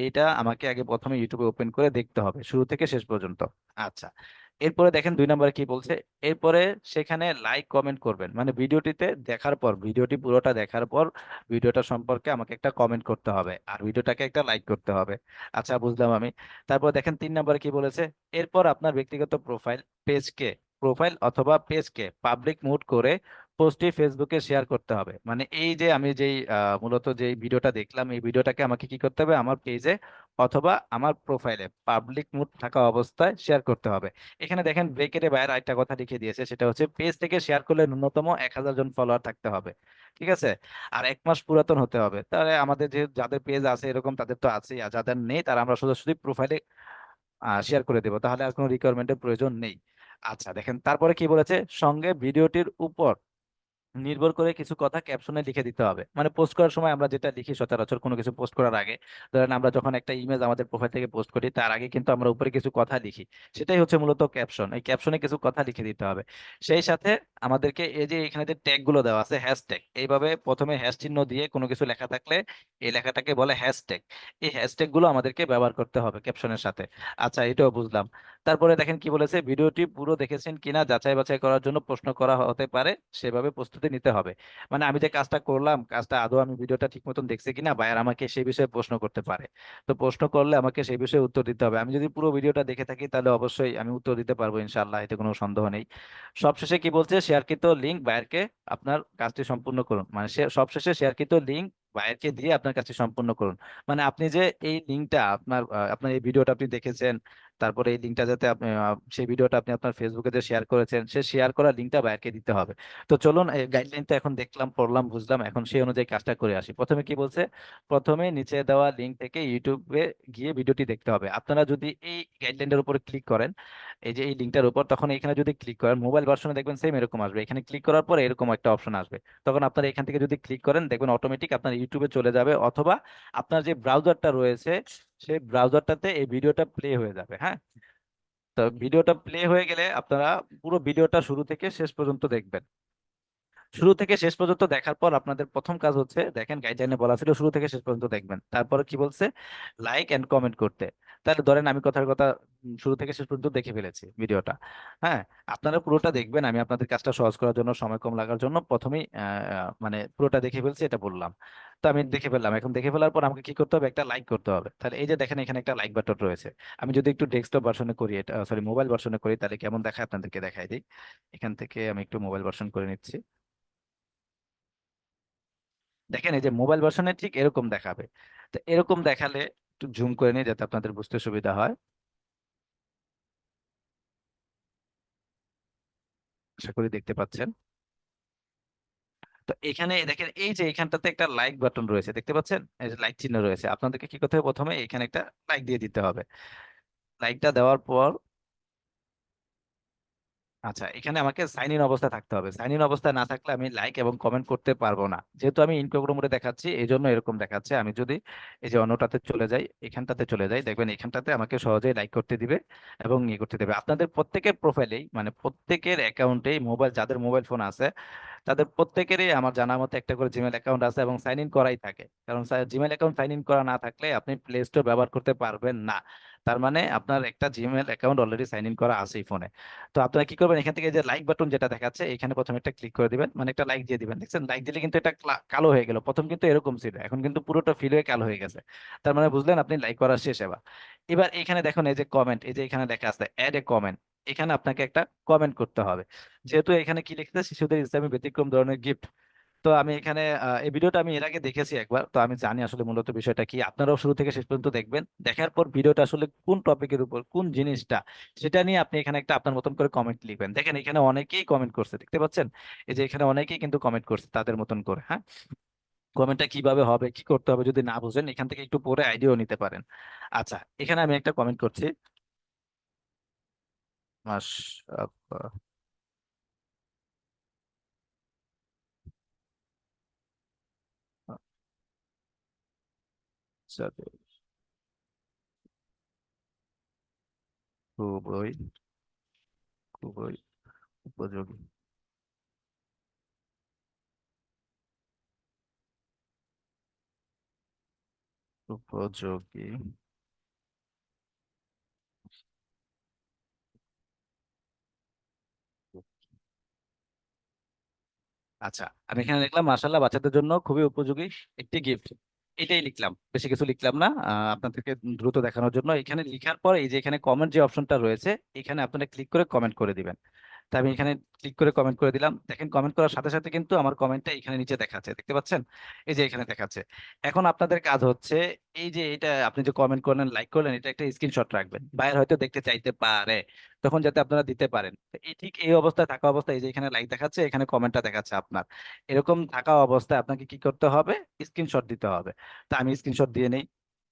এইটা আমাকে আগে প্রথমে ইউটিউবে ওপেন করে দেখতে হবে শুরু থেকে শেষ পর্যন্ত। আচ্ছা, এরপরে দেখেন 2 নম্বরে কি বলছে। এরপরে সেখানে লাইক কমেন্ট করবেন, মানে ভিডিওটিতে দেখার পর, ভিডিওটি পুরোটা দেখার পর ভিডিওটা সম্পর্কে আমাকে একটা কমেন্ট করতে হবে আর ভিডিওটাকে একটা লাইক করতে হবে। আচ্ছা, বুঝলাম আমি। তারপর দেখেন 3 নম্বরে কি বলেছে। এরপর আপনার ব্যক্তিগত প্রোফাইল অথবা পেজকে পাবলিক মোড করে পোস্টটি ফেসবুকে শেয়ার করতে হবে। মানে এই যে আমি যেই মূলত যে ভিডিওটা দেখলাম, এই ভিডিওটাকে আমাকে কি করতে হবে, আমার পেজে অথবা আমার প্রোফাইলে পাবলিক মোড থাকা অবস্থায় শেয়ার করতে হবে। এখানে দেখেন ব্রেকেটে বাইরে আরেকটা কথা লিখে দিয়েছে, সেটা হচ্ছে পেজ থেকে শেয়ার করলে ন্যূনতম 1000 জন ফলোয়ার থাকতে হবে। ঠিক আছে, আর 1 মাস পুরাতন হতে হবে। তাহলে আমাদের যে যাদের পেজ আছে এরকম তাদের তো আছেই, আর যাদের নেই তারা আমরা সোজাসুজি প্রোফাইলে শেয়ার করে দেবো, তাহলে আর কোনো রিকোয়ারমেন্টের প্রয়োজন নেই। আচ্ছা দেখেন তারপরে কি বলেছে, সঙ্গে ভিডিওটির উপর নির্ভর করে কিছু কথা ক্যাপশনে লিখে দিতে হবে। মানে পোস্ট করার সময় আমরা যেটা লিখি সচরাচর কোনো কিছু পোস্ট করার আগে, ধরেন আমরা যখন একটা ইমেজ আমাদের প্রোফাইল থেকে পোস্ট করি তার আগে কিন্তু আমরা উপরে কিছু কথা লিখি, সেটাই হচ্ছে মূলত ক্যাপশন। এই ক্যাপশনে কিছু কথা লিখে দিতে হবে। সেই সাথে আমাদেরকে এই যে এখানে যে ট্যাগ গুলো দেওয়া আছে, হ্যাশট্যাগ, এইভাবে প্রথমে হ্যাশ চিহ্ন দিয়ে কোনো কিছু লেখা থাকলে এই লেখাটাকে বলে হ্যাশট্যাগ। এই হ্যাশট্যাগ গুলো আমাদেরকে ব্যবহার করতে হবে ক্যাপশনের সাথে। আচ্ছা, এটাও বুঝলাম। তারপরে দেখেন কি বলেছে, ভিডিওটি পুরো দেখেছেন কিনা যাচাই বাছাই করার জন্য প্রশ্ন করা হতে পারে, সেভাবে প্রস্তুতি নিতে হবে। মানে আমি যে কাজটা করলাম, কাজটা আদৌ আমি ভিডিওটা ঠিক মতন দেখছি কিনা, বায়ার আমাকে সেই বিষয়ে প্রশ্ন করতে পারে। তো প্রশ্ন করলে আমাকে সেই বিষয়ে উত্তর দিতে হবে। আমি যদি পুরো ভিডিওটা দেখে থাকি তাহলে অবশ্যই আমি উত্তর দিতে পারবো ইনশাআল্লাহ, এতে কোনো সন্দেহ নেই। সবশেষে কি বলছে, শেয়ারকৃত লিঙ্ক বায়ারকে আপনার কাজটি সম্পূর্ণ করুন। মানে সবশেষে শেয়ারকৃত লিঙ্ক বায়ারকে দিয়ে আপনার কাজটি সম্পূর্ণ করুন। মানে আপনি যে এই লিঙ্কটা আপনার এই ভিডিওটা আপনি দেখেছেন, তারপরে এই লিঙ্কটা যাতে আপনি সেই ভিডিওটা আপনি আপনার ফেসবুকে যে শেয়ার করেছেন, সে শেয়ার করা লিঙ্কটা বায়ারকে দিতে হবে। তো চলুন, এই গাইডলাইন তো এখন দেখলাম, পড়লাম, বুঝলাম, এখন সেই অনুযায়ী কাজটা করে আসি। প্রথমে কি বলছে, প্রথমে নিচে দেওয়া লিঙ্ক থেকে ইউটিউবে গিয়ে ভিডিওটি দেখতে হবে। আপনারা যদি এই গাইডলাইনটার উপর ক্লিক করেন, এই যে এই লিঙ্কটার উপর, তখন এখানে যদি ক্লিক করেন মোবাইল ভার্সনে দেখবেন সেম এরকম আসবে। এখানে ক্লিক করার পর এরকম একটা অপশন আসবে, তখন আপনারা এখান থেকে যদি ক্লিক করেন দেখবেন অটোমেটিক আপনার ইউটিউবে চলে যাবে, অথবা আপনার যে ব্রাউজারটা রয়েছে সেই ব্রাউজারটাতে এই ভিডিওটা প্লে হয়ে যাবে। হ্যাঁ, তো ভিডিওটা প্লে হয়ে গেলে আপনারা পুরো ভিডিওটা শুরু থেকে শেষ পর্যন্ত দেখবেন। শুরু থেকে শেষ পর্যন্ত দেখার পর আপনাদের প্রথম কাজ হচ্ছে, দেখেন গাইডলাইনে বলা ছিল শুরু থেকে শেষ পর্যন্ত দেখবেন, তারপরে কি বলছে, লাইক এন্ড কমেন্ট করতে। তাহলে ধরেন আমি কথার কথা শুরু থেকে শেষ পর্যন্ত দেখে ফেলেছি ভিডিওটা। হ্যাঁ, আপনারা পুরোটা দেখবেন। আমি আপনাদের কাজটা সহজ করার জন্য, সময় কম লাগার জন্য প্রথমেই মানে পুরোটা দেখে ফেলছি, এটা বললাম। তো আমি দেখে ফেললাম, এখন দেখে ফেলার পর আমাকে কি করতে হবে, একটা লাইক করতে হবে। তাহলে এই যে দেখেন এখানে একটা লাইক বাটন রয়েছে। আমি যদি একটু ডেস্কটপ ভার্সনে করি, এটা সরি মোবাইল ভার্সনে করি, তাহলে কেমন দেখায় আপনাদেরকে দেখাই দিই। এখান থেকে আমি একটু মোবাইল ভার্সন করে নিচ্ছি। দেখেন এই যে মোবাইল ভার্সনে ঠিক এরকম দেখাবে। তো এরকম দেখালে একটু জুম করে নিই যাতে আপনাদের বুঝতে সুবিধা হয়। আশা করি দেখতে পাচ্ছেন। তো এখানে দেখেন এই যে এখানটাতে একটা লাইক বাটন রয়েছে, দেখতে পাচ্ছেন, এই যে লাইক চিহ্ন রয়েছে। আপনাদেরকে কি করতে হবে, প্রথমে এখানে একটা লাইক দিয়ে দিতে হবে। লাইকটা দেওয়ার পর আচ্ছা, এখানে আমাকে সাইন ইন অবস্থায় থাকতে হবে। সাইন ইন অবস্থায় না থাকলে আমি লাইক এবং কমেন্ট করতে পারবো না। যেহেতু আমি ইনকোগ্রো মোডে দেখাচ্ছি এই জন্য এরকম দেখাচ্ছে। আমি যদি এই যে অন্যটাতে চলে যাই, এখানটাতে চলে যাই, দেখবেন এখানটাতে আমাকে সহজেই লাইক করতে দিবে এবং ইয়ে করতে দেবে। আপনাদের প্রত্যেকের প্রোফাইলেই, মানে প্রত্যেকের অ্যাকাউন্টেই, মোবাইল যাদের মোবাইল ফোন আছে তাদের প্রত্যেকেরই আমার জানা মতে একটা করে জিমেল অ্যাকাউন্ট আছে এবং সাইন ইন করাই থাকে। কারণ জিমেল অ্যাকাউন্ট সাইন ইন করা না থাকলে আপনি প্লে স্টোর ব্যবহার করতে পারবেন না। তার মানে আপনার একটা Gmail account already sign in করা আছেই ফোনে। তো আপনারা কি করবেন, এখান থেকে যে লাইক বাটন যেটা দেখাচ্ছে এখানে প্রথমে একটা ক্লিক করে দিবেন, মানে একটা লাইক দিয়ে দিবেন। দেখছেন, লাইক দিলে কিন্তু এটা কালো হয়ে গেল। প্রথম কিন্তু এরকম ছিল, এখন কিন্তু পুরোটা ফিল হয়ে কালো হয়ে গেছে। তার মানে বুঝলেন আপনি লাইক করা শেষ। এবার এবার এখানে দেখুন এই যে কমেন্ট, এই যে এখানে লেখা আছে অ্যাড এ কমেন্ট। এখানে আপনাকে একটা কমেন্ট করতে হবে। যেহেতু এখানে কি লিখতে, শিশুদের ইসলামী ব্যতিক্রম ধরনের গিফট। তো আমি এখানে এই ভিডিওটা আমি এর আগে দেখেছি একবার, তো আমি জানি আসলে মূলত বিষয়টা কি। আপনারাও শুরু থেকে শেষ পর্যন্ত দেখবেন, দেখার পর ভিডিওটা আসলে কোন টপিকের উপর, কোন জিনিসটা, সেটা নিয়ে আপনি এখানে একটা আপনার মতন করে কমেন্ট লিখবেন। দেখেন এখানে অনেকেই কমেন্ট করছে, দেখতে পাচ্ছেন? এই যে এখানে অনেকেই কিন্তু কমেন্ট করছে তাদের মতন করে। হ্যাঁ, কমেন্টটা কিভাবে হবে, কি করতে হবে যদি না বুঝেন এখান থেকে একটু পরে আইডিয়াও নিতে পারেন। আচ্ছা, এখানে আমি একটা কমেন্ট করছি। মাস খুবই খুবই উপযোগী। উপযোগী। আচ্ছা, আমি এখানে লিখলাম মাশাআল্লাহ বাচ্চাদের জন্য খুবই উপযোগী একটি গিফট। এটাই লিখলাম, বেশি কিছু লিখলাম না। আপনাদেরকে দ্রুত দেখানোর জন্য এখানে লিখার পর এই যে এখানে কমেন্ট যে অপশনটা রয়েছে, এখানে আপনারা ক্লিক করে কমেন্ট করে দিবেন। তা আমি এখানে ক্লিক করে কমেন্ট করে দিলাম। দেখেন কমেন্ট করার সাথে সাথে কিন্তু আমার কমেন্টটা এখানে নিচে দেখাচ্ছে, দেখতে পাচ্ছেন? এই যে এখানে দেখাচ্ছে। এখন আপনাদের কাজ হচ্ছে এই যে এটা আপনি যে কমেন্ট করলেন, লাইক করলেন, এটা একটা স্ক্রিনশট রাখবেন। বাইরে হয়তো দেখতে চাইতে পারে, তখন যাতে আপনারা দিতে পারেন। তো এই ঠিক এই অবস্থায় থাকা অবস্থায় এই যে এখানে লাইক দেখাচ্ছে, এখানে কমেন্টটা দেখাচ্ছে আপনার। এরকম থাকা অবস্থায় আপনাকে কি করতে হবে? স্ক্রিনশট দিতে হবে। তা আমি স্ক্রিনশট দিয়ে নেই।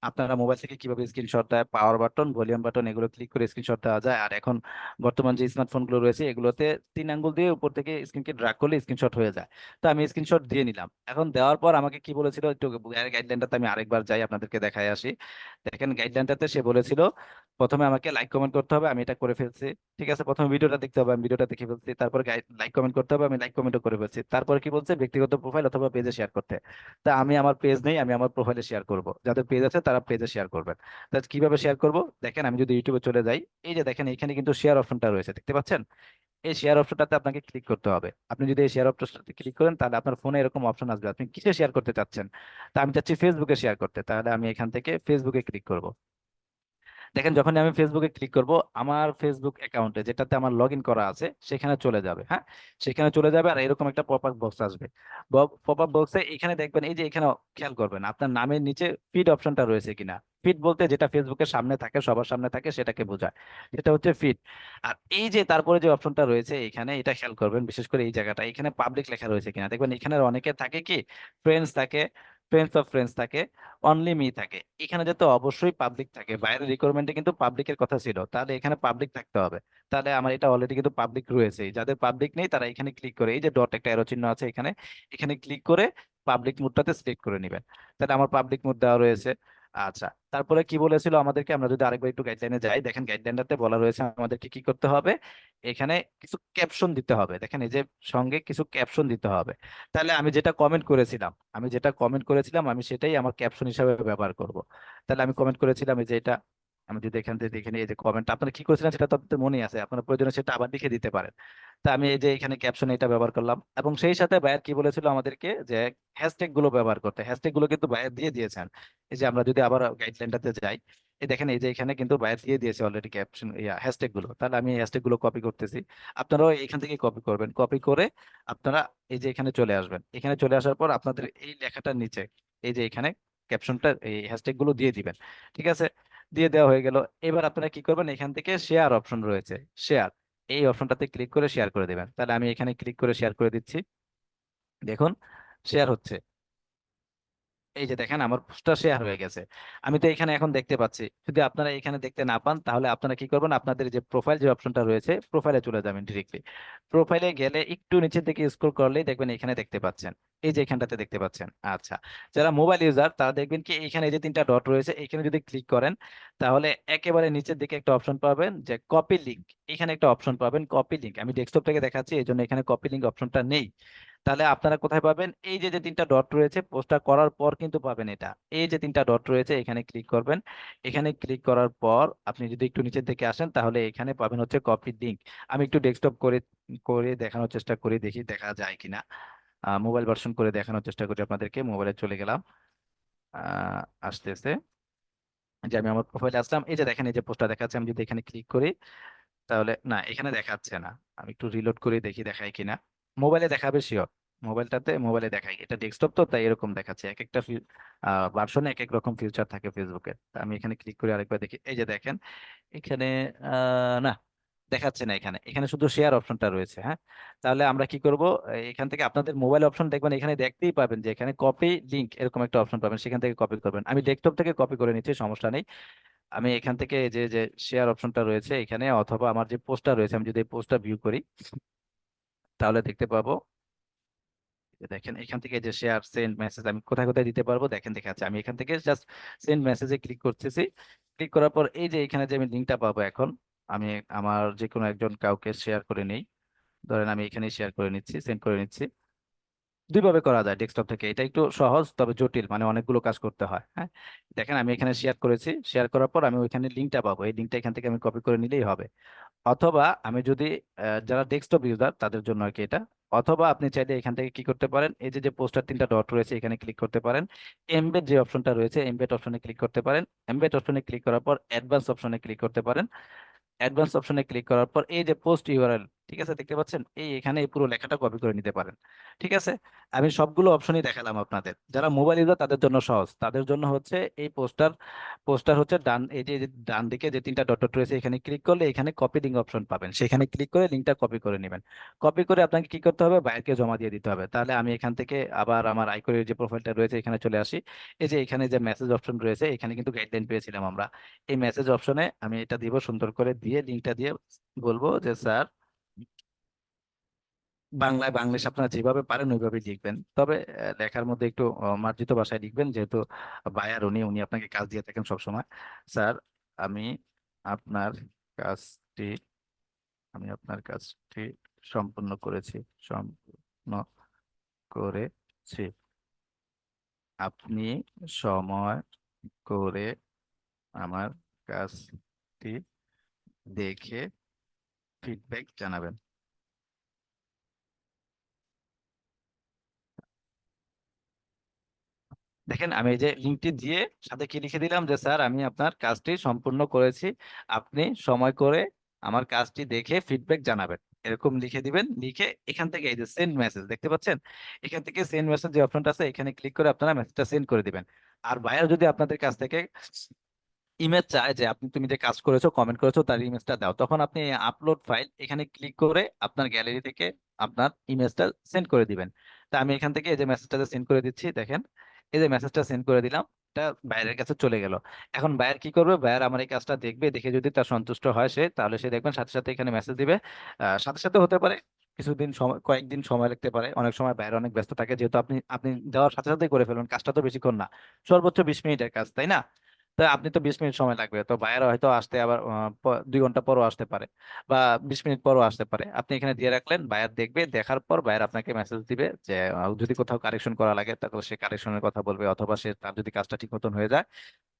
আপনারা মোবাইল থেকে কিভাবে স্ক্রিনশট দেয়, পাওয়ার বাটন, ভলিউম বাটন, এগুলো ক্লিক করে স্ক্রিনশট দেওয়া যায়। আর এখন বর্তমান যে স্মার্টফোন গুলো রয়েছে এগুলোতে 3 আঙ্গুল দিয়ে উপর থেকে স্ক্রিনকে ড্রাগ করলে স্ক্রিনশট হয়ে যায়। তো আমি স্ক্রিনশট দিয়ে নিলাম। এখন দেওয়ার পর আমাকে কি বলেছিল, একটু গাইডলাইনটাতে আমি আরেকবার যাই, আপনাদেরকে দেখাই আসি। দেখেন গাইডলাইনটাতে সে বলেছিল প্রথমে আমাকে লাইক কমেন্ট করতে হবে, আমি এটা করে ফেলছি। ঠিক আছে, প্রথমে ভিডিওটা দেখতে হবে, আমি ভিডিওটা দেখে ফেলছি। তারপরে লাইক কমেন্ট করতে হবে, আমি লাইক কমেন্টও করে ফেলছি। তারপরে কি বলছে, ব্যক্তিগত প্রোফাইল অথবা পেজে শেয়ার করতে। তা আমি আমার পেজ নেই, আমি আমার প্রোফাইলে শেয়ার করব। যাদের পেজ আছে তারা পেজে শেয়ার করবেন। তা কিভাবে শেয়ার করব, দেখেন আমি যদি ইউটিউবে চলে যাই, এই যে দেখেন এখানে কিন্তু শেয়ার অপশনটা রয়েছে, দেখতে পাচ্ছেন? এই শেয়ার অপশনটাতে আপনাকে ক্লিক করতে হবে। আপনি যদি এই শেয়ার অপশনটাতে ক্লিক করেন তাহলে আপনার ফোনে এরকম অপশন আসবে, আপনি কিসে শেয়ার করতে চাচ্ছেন। তা আমি চাচ্ছি ফেসবুকে শেয়ার করতে, তাহলে আমি এখান থেকে ফেসবুকে ক্লিক করব। দেখেন যখন আমি ফেসবুকে ক্লিক করব, আমার ফেসবুক অ্যাকাউন্টে যেটাতে আমার লগ ইন করা আছে সেখানে চলে যাবে। হ্যাঁ, সেখানে চলে যাবে আর এরকম একটা পপ আপ বক্স আসবে। পপ আপ বক্সে এখানে দেখবেন, এই যে এখানে খেয়াল করবেন আপনার নামের নিচে ফিড অপশনটা রয়েছে কিনা। ফিড বলতে যেটা ফেসবুকের সামনে থাকে, সবার সামনে থাকে, সেটাকে বোঝায়, সেটা হচ্ছে ফিড। আর এই যে তারপরে যে অপশনটা রয়েছে এখানে, এটা খেয়াল করবেন বিশেষ করে এই জায়গাটা, এখানে পাবলিক লেখা রয়েছে কিনা। দেখবেন এখানে অনেকে থাকে কি, ফ্রেন্ডস থাকে, ফ্রেন্ডস অফ ফ্রেন্ডস থাকে, অনলি মি থাকে। এখানে যাতে অবশ্যই পাবলিক থাকে, বাইরের রিকোয়ারমেন্টে কিন্তু পাবলিকের কথা ছিল, তাহলে এখানে পাবলিক থাকতে হবে। তাহলে আমার এটা অলরেডি কিন্তু পাবলিক রয়েছে। যাদের পাবলিক নেই তারা এখানে ক্লিক করে, এই যে ডট একটা এরো চিহ্ন আছে এখানে, এখানে ক্লিক করে পাবলিক মোডটাতে সিলেক্ট করে নেবেন। তাহলে আমার পাবলিক মোড দেওয়া রয়েছে। আচ্ছা, তারপরে কি বলেছিল আমাদেরকে, আমরা যদি আরেকবার একটু গাইডলাইনে যাই, দেখেন গাইডলাইনটাতে বলা রয়েছে আমাদেরকে কি করতে হবে। এখানে কিছু ক্যাপশন দিতে হবে, দেখেন এই যে সঙ্গে কিছু ক্যাপশন দিতে হবে। তাহলে আমি যেটা কমেন্ট করেছিলাম আমি সেটাই আমার ক্যাপশন হিসাবে ব্যবহার করব। তাহলে আমি কমেন্ট করেছিলাম এই যে এটা, আমি যদি এখান থেকে দেখে নিই, এই যে কমেন্ট আপনারা কি করেছিলেন সেটা তো আপনাদের মনেই আছে, আপনার প্রয়োজনে সেটা আবার লিখে দিতে পারেন। তা আমি এই যে এখানে ক্যাপশন এটা ব্যবহার করলাম, এবং সেই সাথে ভাইয়ার কি বলেছিল আমাদেরকে যে হ্যাশট্যাগ গুলো ব্যবহার করতে। হ্যাশট্যাগ গুলো কিন্তু ভাইয়া দিয়ে দিয়েছেন। এই যে আমরা যদি আবার গাইডলাইনটাতে যাই, এই দেখেন এই যে এখানে কিন্তু ভাইয়া দিয়ে দিয়েছে অলরেডি ক্যাপশন, হ্যাশট্যাগ গুলো। তাহলে আমি হ্যাশট্যাগ গুলো কপি করতেছি। আপনারাও এখান থেকে কপি করবেন, কপি করে আপনারা এই যে এখানে চলে আসবেন। এখানে চলে আসার পর আপনাদের এই লেখাটার নিচে এই যে এখানে ক্যাপশনটা, এই হ্যাশট্যাগ গুলো দিয়ে দিবেন। ঠিক আছে, দিয়ে দেওয়া হয়ে গেল। এবার আপনারা কি করবেন, এখান থেকে শেয়ার অপশন রয়েছে, শেয়ার, এই অপশনটাতে ক্লিক করে শেয়ার করে দিবেন। তাহলে আমি এখানে ক্লিক করে শেয়ার করে দিচ্ছি। দেখুন শেয়ার হচ্ছে। এই যে দেখেন আমার পোস্টটা শেয়ার হয়ে গেছে। আমি তো এখানে এখন দেখতে পাচ্ছি। যদি আপনারা এখানে দেখতে না পান তাহলে আপনারা কি করবেন, আপনাদের যে প্রোফাইল যে অপশনটা রয়েছে প্রোফাইলে চলে যাবেন ডিরেক্টলি। প্রোফাইলে গেলে একটু নিচের দিকে স্ক্রল করলেই দেখবেন এখানে দেখতে পাচ্ছেন, এই যে এখানটাতে দেখতে পাচ্ছেন। আচ্ছা, যারা মোবাইল ইউজার তারা দেখবেন কি এখানে এই যে তিনটা ডট রয়েছে এখানে যদি ক্লিক করেন তাহলে একেবারে নিচের দিকে একটা অপশন পাবেন যে কপি লিংক। এখানে একটা অপশন পাবেন কপি লিংক। আমি ডেস্কটপ থেকে দেখাচ্ছি এই জন্য এখানে কপি লিংক অপশনটা নেই। তাহলে আপনারা কোথায় পাবেন, এই যে যে তিনটা ডট রয়েছে পোস্টটা করার পর কিন্তু পাবেন এটা। এই যে তিনটা ডট রয়েছে এখানে ক্লিক করবেন। এখানে ক্লিক করার পর আপনি যদি একটু নিচের দিকে আসেন তাহলে এখানে পাবেন হচ্ছে কপি লিংক। আমি একটু ডেস্কটপ করে করে দেখানোর চেষ্টা করি, দেখি দেখা যায় কিনা। মোবাইল ভার্সন করে দেখানোর চেষ্টা করি আপনাদেরকে। মোবাইলে চলে গেলাম, আসতেছে। যে আমি আমার প্রোফাইলে আসলাম, এই যে দেখেন এই যে পোস্টটা দেখাচ্ছে। আমি যদি এখানে ক্লিক করি তাহলে না, এখানে দেখাচ্ছে না। আমি একটু রিলোড করে দেখি দেখায় কিনা। মোবাইলে দেখাবে শিওর, মোবাইলে দেখাই। এটা ডেস্কটপ তো তাই এরকম দেখাচ্ছে। এক একটা ভার্সনে এক এক রকম ফিউচার থাকে ফেসবুকের। তা আমি এখানে ক্লিক করে আরেকবার দেখি, এই যে দেখেন এখানে না, দেখাচ্ছে না। এখানে এখানে শুধু শেয়ার অপশনটা রয়েছে। হ্যাঁ, তাহলে আমরা কি করব, এখান থেকে আপনাদের মোবাইল অপশন দেখবেন, এখানে দেখতেই পাবেন যে এখানে কপি লিংক এরকম একটা অপশন পাবেন, সেখান থেকে কপি করবেন। আমি ডেস্কটপ থেকে কপি করে নিচ্ছি, সমস্যা নেই। আমি এখান থেকে যে যে শেয়ার অপশনটা রয়েছে এখানে, অথবা আমার যে পোস্টটা রয়েছে আমি যদি এই পোস্টটা ভিউ করি তাহলে দেখতে পাবো। যে দেখেন এখান থেকে যে শেয়ার সেন্ড মেসেজ আমি কোথায় কোথায় দিতে পারবো দেখেন দেখাচ্ছে। আমি এখান থেকে জাস্ট সেন্ড মেসেজে ক্লিক করতেছি। ক্লিক করার পর এই যে এখানে যে আমি লিঙ্কটা পাবো এখন, আমি আমার যে কোনো একজন কাউকে শেয়ার করে নেই। ধরেন আমি এখানে শেয়ার করে নিচ্ছি, সেন্ড করে নিচ্ছি। দুইভাবে করা যায় ডেস্কটপ থেকে, এটা একটু সহজ তবে জটিল, মানে অনেকগুলো কাজ করতে হয়। হ্যাঁ, দেখেন আমি এখানে শেয়ার করেছি, শেয়ার করার পর আমি ওইখানে লিঙ্কটা পাবো, এই লিঙ্কটা এখান থেকে আমি কপি করে নিলেই হবে। অথবা আমি যদি যারা ডেস্কটপ ইউজার তাদের জন্য আর কি এটা। অথবা আপনি চাইলে এখান থেকে কি করতে পারেন, এই যে যে পোস্টার তিনটা ডট রয়েছে এখানে ক্লিক করতে পারেন। এমবেড যে অপশনটা রয়েছে এমবেড অপশনে ক্লিক করতে পারেন। এমবেড অপশনে ক্লিক করার পর অ্যাডভান্স অপশনে ক্লিক করতে পারেন। অ্যাডভান্স অপশনে ক্লিক করার পর এই যে পোস্ট ইউআরএল, ঠিক আছে দেখতে পাচ্ছেন, এই এখানে এই পুরো লেখাটা কপি করে নিতে পারেন। ঠিক আছে, আমি সবগুলো অপশনই দেখালাম আপনাদের। যারা মোবাইল ইউজার তাদের জন্য সহজ, তাদের জন্য হচ্ছে এই পোস্টার পোস্টার হচ্ছে ডান, এই যে ডান দিকে যে তিনটা ডট ডট রয়েছে এখানে ক্লিক করলে এখানে কপি লিঙ্ক অপশন পাবেন, সেখানে ক্লিক করে লিঙ্কটা কপি করে নেবেন। কপি করে আপনাকে কি করতে হবে, বাইরকে জমা দিয়ে দিতে হবে। তাহলে আমি এখান থেকে আবার আমার আইকনের যে প্রোফাইলটা রয়েছে এখানে চলে আসি। এই যে এখানে যে মেসেজ অপশন রয়েছে এখানে কিন্তু গাইডলাইন পেয়েছিলাম আমরা। এই মেসেজ অপশনে আমি এটা দিব, সুন্দর করে দিয়ে লিঙ্কটা দিয়ে বলবো যে স্যার, বাংলায় বাংলিশ আপনারা যেভাবে পারেন ওইভাবে লিখবেন, তবে লেখার মধ্যে একটু মার্জিত ভাষায় লিখবেন, যেহেতু বায়ার উনি উনি আপনাকে কাজ দিয়ে থাকেন সবসময়। স্যার, আমি আপনার কাজটি আমি আপনার কাজটি সম্পূর্ণ করেছি, সম্পূর্ণ করেছি। আপনি সময় করে আমার কাজটি দেখে ফিডব্যাক জানাবেন। দেখেন আমি এই যে লিঙ্কটি দিয়ে সাথে কি লিখে দিলাম যে স্যার আমি আপনার কাজটি সম্পূর্ণ করেছি, আপনি সময় করে আমার কাজটি দেখে ফিডব্যাক জানাবেন। এরকম লিখে দিবেন। লিখে এখান থেকে এই যে সেন্ড মেসেজ দেখতে পাচ্ছেন, এখান থেকে সেন্ড মেসেজ যে অপশনটা আছে এখানে ক্লিক করে আপনারা মেসেজটা সেন্ড করে দিবেন। আর বায়ার যদি আপনাদের কাছ থেকে ইমেজ চায় যে আপনি তুমি যে কাজ করেছো কমেন্ট করেছো তার ইমেজটা দাও, তখন আপনি আপলোড ফাইল এখানে ক্লিক করে আপনার গ্যালারি থেকে আপনার ইমেজটা সেন্ড করে দিবেন। তা আমি এখান থেকে এই যে মেসেজটা সেন্ড করে দিচ্ছি, দেখেন এই যে মেসেজটা সেন্ড করে দিলাম, এটা বাইরের কাছে চলে গেল। এখন বায়ার কি করবে, বায়ার আমার এই কাজটা দেখবে, দেখে যদি তার সন্তুষ্ট হয় সে, তাহলে সে দেখবেন সাথে সাথে এখানে মেসেজ দিবে। সাথে সাথে হতে পারে, কিছুদিন সময়, কয়েকদিন সময় লাগতে পারে। অনেক সময় বাইরে অনেক ব্যস্ত থাকে, যেহেতু আপনি আপনি দেওয়ার সাথে সাথেই করে ফেলবেন, কাজটা তো বেশিক্ষণ না, সর্বোচ্চ 20 মিনিটের কাজ, তাই না? তা আপনি তো 20 মিনিট সময় লাগবে, তো বায়ার হয়তো আসতে আবার 2 ঘন্টা পরও আসতে পারে, বা 20 মিনিট পরও আসতে পারে। আপনি এখানে দিয়ে রাখলেন, বায়ার দেখবে, দেখার পর বায়ার আপনাকে মেসেজ দিবে যে যদি কোথাও কারেকশন করা লাগে তাহলে সে কারেকশনের কথা বলবে, অথবা সে তার যদি কাজটা ঠিক মতন হয়ে যায়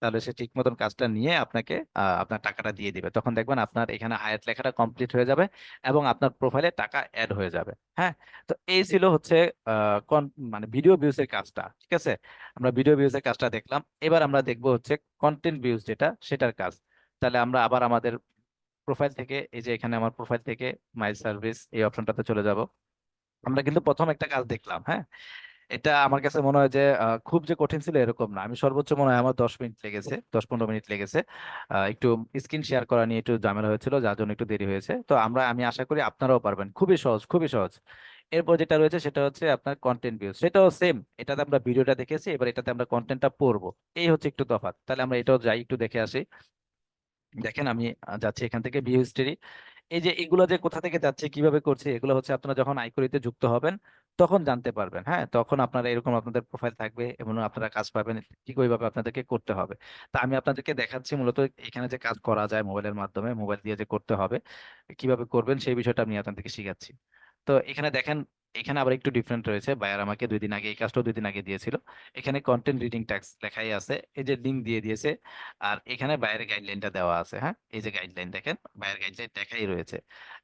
তাহলে সে ঠিক মতন কাজটা নিয়ে আপনাকে আপনার টাকাটা দিয়ে দিবে। তখন দেখবেন আপনার এখানে হায়াত লেখাটা কমপ্লিট হয়ে যাবে এবং আপনার প্রোফাইলে টাকা অ্যাড হয়ে যাবে। হ্যাঁ, তো এই ছিল হচ্ছে মানে ভিডিও ভিউজ এর কাজটা। ঠিক আছে, আমরা ভিডিও ভিউজ এর কাজটা দেখলাম। এবার আমরা দেখবো হচ্ছে কন্টেন্ট ভিউজ যেটা, সেটার কাজ। তাহলে আমরা আবার আমাদের প্রোফাইল থেকে, এই যে এখানে আমার প্রোফাইল থেকে মাই সার্ভিস এই অপশনটাতে চলে যাব। আমরা কিন্তু প্রথম একটা কাজ দেখলাম। হ্যাঁ, এটা আমার কাছে মনে হয় যে খুব যে কঠিন ছিল এরকম না। আমি সর্বোচ্চ মনে হয় আমার 10 মিনিট লেগেছে, 10-15 মিনিট লেগেছে। একটু স্ক্রিন শেয়ার করা নিয়ে একটু ঝামেলা হয়েছিল যার জন্য একটু দেরি হয়েছে। তো আমি আশা করি আপনারাও পারবেন, খুবই সহজ খুবই সহজ। এরপর যেটা রয়েছে সেটা হচ্ছে আপনার কন্টেন্ট ভিউজ, সেটাও সেম, এটাতে আমরা ভিডিওটা দেখেছি, এবার এটাতে আমরা কন্টেন্টটা পড়বো। এই হচ্ছে একটু তফাৎ। তাহলে আমরা এটাও যাই একটু দেখে আসি। দেখেন আমি যাচ্ছি এখান থেকে ভিউ হিস্টরি। এই যে এগুলো যে কোথা থেকে যাচ্ছে কিভাবে করছে, এগুলো হচ্ছে আপনারা যখন আইকরিতে যুক্ত হবেন তখন জানতে পারবেন। হ্যাঁ, তখন আপনারা এরকম আপনাদের প্রোফাইল থাকবে এবং আপনারা কাজ পাবেন ঠিক ওইভাবে আপনাদেরকে করতে হবে। তা আমি আপনাদেরকে দেখাচ্ছি মূলত এখানে যে কাজ করা যায় মোবাইলের মাধ্যমে, মোবাইল দিয়ে যে করতে হবে, কিভাবে করবেন সেই বিষয়টা আমি আপনাদেরকে শিখাচ্ছি। তো এখানে দেখেন, এখানে আবার একটু ডিফারেন্ট রয়েছে। বায়ার আমাকে 2 দিন আগে এই কাজটাও 2 দিন আগে দিয়েছিল। এখানে কন্টেন্ট রিডিং ট্যাক্স লেখাই আছে, এই যে লিঙ্ক দিয়ে দিয়েছে। আর এখানে বাইরের গাইডলাইনটা দেওয়া আছে। হ্যাঁ, এই যে গাইডলাইন দেখেন, বাইরের গাইডলাইন দেখাই রয়েছে।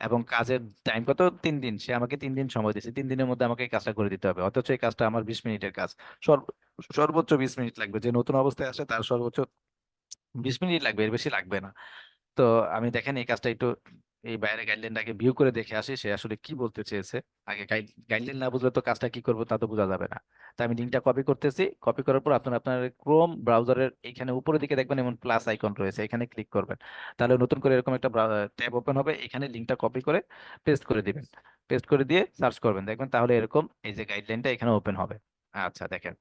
এবং কাজের টাইম কত, 3 দিন। সে আমাকে 3 দিন সময় দিয়েছে, 3 দিনের মধ্যে আমাকে এই কাজটা করে দিতে হবে, অথচ এই কাজটা আমার 20 মিনিটের কাজ। সর্বোচ্চ 20 মিনিট লাগবে, যে নতুন অবস্থায় আসে তার সর্বোচ্চ 20 মিনিট লাগবে, এর বেশি লাগবে না। তো আমি দেখেন এই কাজটা একটু এই বাইরের গাইডলাইনটাকে ভিউ করে দেখে আসি সে আসলে কি বলতে চেয়েছে। আগে গাইডলাইন না বুঝলে তো কাজটা কি করবো তা তো বোঝা যাবে না। তো আমি লিঙ্কটা কপি করতেছি, কপি করার পর আপনার আপনার ক্রোম ব্রাউজারের এখানে উপরের দিকে দেখবেন এমন প্লাস আইকন রয়েছে, এখানে ক্লিক করবেন। তাহলে নতুন করে এরকম একটা ট্যাব ওপেন হবে, এখানে লিঙ্কটা কপি করে পেস্ট করে দিবেন। পেস্ট করে দিয়ে সার্চ করবেন, দেখবেন তাহলে এরকম এই যে গাইডলাইনটা এখানে ওপেন হবে। আচ্ছা দেখেন,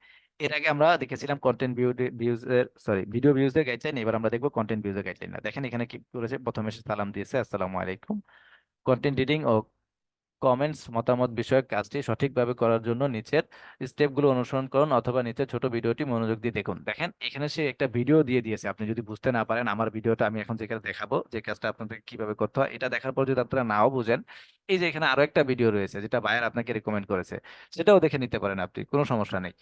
এর আগে আমরা দেখেছিলাম কন্টেন্ট ভিউজ এর, সরি, ভিডিও ভিউজ এর গাইডলাইন। এবার আমরা দেখবো কন্টেন্ট ভিউজ এর গাইডলাইন। দেখেন এখানে কি করেছে, প্রথমে সে সালাম দিয়েছে, আসসালামু আলাইকুম। কন্টেন্ট রিডিং ও কমেন্টস মতামত বিষয়ক কাজটি সঠিকভাবে করার জন্য নিচের স্টেপগুলো অনুসরণ করুন অথবা নিচের ছোট ভিডিওটি মনোযোগ দিয়ে দেখুন। দেখেন এখানে সে একটা ভিডিও দিয়ে দিয়েছে, আপনি যদি বুঝতে না পারেন আমার ভিডিওটা আমি এখন যেখানে দেখাবো, যে কাজটা আপনাদের কিভাবে করতে হয়, এটা দেখার পর যদি আপনারা নাও বুঝেন, এই যে এখানে আরো একটা ভিডিও রয়েছে যেটা বায়ার আপনাকে রেকমেন্ড করেছে, সেটাও দেখে নিতে পারেন আপনি, কোনো সমস্যা নেই।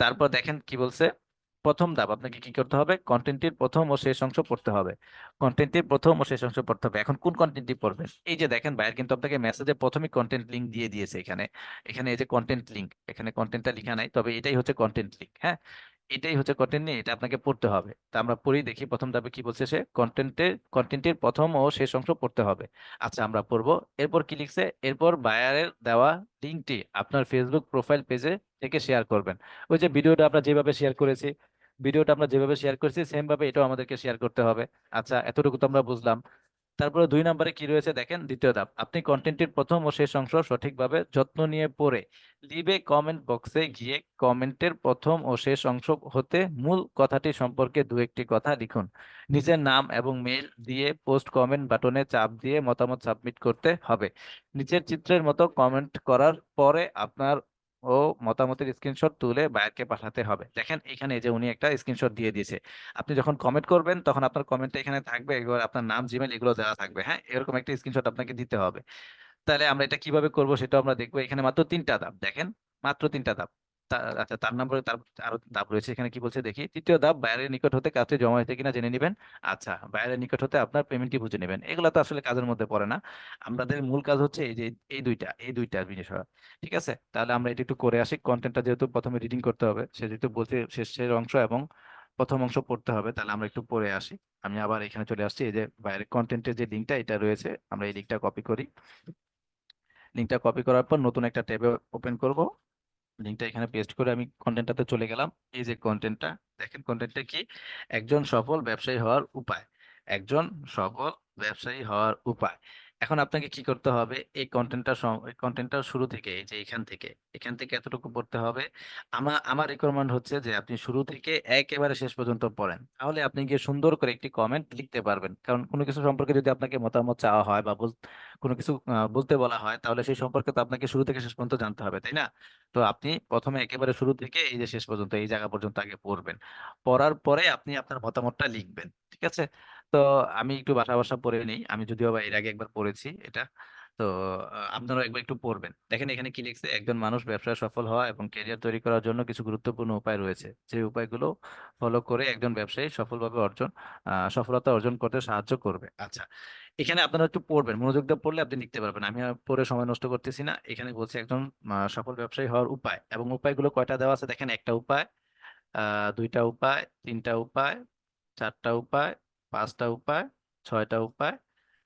তারপর দেখেন কি বলছে, প্রথম ধাপ আপনাকে কি করতে হবে, কন্টেন্টের প্রথম ও শেষ অংশ পড়তে হবে। কন্টেন্টের প্রথম ও শেষ অংশ পড়তে হবে। এখন কোন কন্টেন্টটি পড়বেন, এই যে দেখেন বাইরে কিন্তু আপনাকে মেসেজে প্রথমে কন্টেন্ট লিংক দিয়ে দিয়েছে। এখানে এখানে এই যে কন্টেন্ট লিংক, এখানে কন্টেন্টটা লেখা নাই, তবে এটাই হচ্ছে কন্টেন্ট লিংক। হ্যাঁ, এটাই হচ্ছে কন্টেন্ট নিয়ে, এটা আপনাকে পড়তে হবে। তা আমরা পড়ি দেখি প্রথম ধাপে কি বলছে সে, কন্টেন্টের প্রথম ও শেষ অংশ পড়তে হবে। আচ্ছা আমরা পড়বো। এরপর কি লিখছে, এরপর বায়ারের দেওয়া লিঙ্কটি আপনার ফেসবুক প্রোফাইল পেজে থেকে শেয়ার করবেন। ওই যে ভিডিওটা আমরা যেভাবে শেয়ার করেছি, ভিডিওটা আমরা যেভাবে শেয়ার করেছি সেম ভাবে এটাও আমাদেরকে শেয়ার করতে হবে। আচ্ছা এতটুকু তো আমরা বুঝলাম। তারপরে 2 নম্বরে কি রয়েছে দেখেন, দ্বিতীয় ধাপ, আপনি কন্টেন্টের প্রথম ও শেষ অংশ সঠিকভাবে যত্ন নিয়ে পড়ে লিবে কমেন্ট বক্সে গিয়ে কমেন্টের প্রথম ও শেষ অংশ হতে মূল কথাটি সম্পর্কে 2-1টি কথা লিখুন। নিজের নাম এবং মেইল দিয়ে পোস্ট কমেন্ট বাটনে চাপ দিয়ে মতামত সাবমিট করতে হবে। নিচের চিত্রের মতো কমেন্ট করার পরে আপনার ও মতামতের স্ক্রিনশট তুলে বায়ারকে পাঠাতে হবে। দেখেন এখানে এই যে উনি একটা স্ক্রিনশট দিয়ে দিয়েছে। আপনি যখন কমেন্ট করবেন তখন আপনার কমেন্টটা এখানে থাকবে, এবার আপনার নাম জিমেল এগুলো দেওয়া থাকবে। হ্যাঁ, এরকম একটা স্ক্রিনশট আপনাকে দিতে হবে। তাহলে আমরা এটা কিভাবে করব সেটাও আমরা দেখবো। এখানে মাত্র 3টা ধাপ, দেখেন মাত্র 3টা ধাপ। আচ্ছা তার নম্বরে তার আরো ধাপ রয়েছে, এখানে কি বলছে দেখি। তৃতীয় ধাপ, বাইরের নিকট হতে কাজটি জমা হয়েছে কিনা জেনে নেবেন। আচ্ছা, বাইরের নিকট হতে আপনার পেমেন্টটি বুঝে নেবেন। এগুলো তো আসলে কাজের মধ্যে পড়ে না, আমাদের মূল কাজ হচ্ছে এই যে এই দুইটা বিষয়। ঠিক আছে, তাহলে আমরা এটা একটু করে আসি। কন্টেন্টটা যেহেতু প্রথমে রিডিং করতে হবে, সে যেহেতু বলছে শেষের অংশ এবং প্রথম অংশ পড়তে হবে, তাহলে আমরা একটু পড়ে আসি। আমি আবার এখানে চলে আসছি, এই যে বাইরের কন্টেন্টের যে লিঙ্কটা এটা রয়েছে, আমরা এই লিঙ্কটা কপি করি। লিঙ্কটা কপি করার পর নতুন একটা ট্যাবে ওপেন করব। লিঙ্কটা এখানে পেস্ট করে আমি কন্টেন্টটাতে চলে গেলাম। এই যে কন্টেন্টটা, দেখেন কন্টেন্টটা কি, একজন সফল ব্যবসায়ী হওয়ার উপায়। একজন সফল ব্যবসায়ী হওয়ার উপায়। এখন আপনাকে কি করতে হবে, এই কন্টেন্টটা শুরু থেকে, এই যে এখান থেকে এতটুকু পড়তে হবে। আমার রিকোয়ারমেন্ট হচ্ছে যে আপনি শুরু থেকে একেবারে শেষ পর্যন্ত পড়েন, তাহলে আপনি গিয়ে সুন্দর করে একটি কমেন্ট লিখতে পারবেন। কারণ কোনো কিছু সম্পর্কে যদি আপনাকে মতামত চাওয়া হয় বা কোনো কিছু বলতে বলা হয়, তাহলে সেই সম্পর্কে তো আপনাকে শুরু থেকে শেষ পর্যন্ত জানতে হবে, তাই না? তো আপনি প্রথমে একেবারে শুরু থেকে এই যে শেষ পর্যন্ত এই জায়গা পর্যন্ত আগে পড়বেন। পড়ার পরে আপনি আপনার মতামতটা লিখবেন। ঠিক আছে? তো আমি একটু বাসা বাসা পড়ে নিই, আমি যদিও বা এর আগে একবার পড়েছি এটা। তো আপনারা একবার একটু পড়বেন। দেখেন এখানে কি লিখছে, একজন মানুষ ব্যবসায় সফল হওয়া এবং ক্যারিয়ার তৈরি করার জন্য কিছু গুরুত্বপূর্ণ উপায় রয়েছে, যে উপায়গুলো ফলো করে একজন ব্যবসায়ী সফলতা অর্জন করতে সাহায্য করবে। আচ্ছা, এখানে আপনারা একটু পড়বেন, মনোযোগ দিয়ে পড়লে আপনি লিখতে পারবেন। আমি আর পড়ে সময় নষ্ট করতেছি না। এখানে বলছে একজন সফল ব্যবসায়ী হওয়ার উপায়, এবং উপায়গুলো কয়টা দেওয়া আছে দেখেন, একটা উপায়, 2টা উপায়, 3টা উপায়, 4টা উপায়, 5টা উপায়, 6টা উপায়,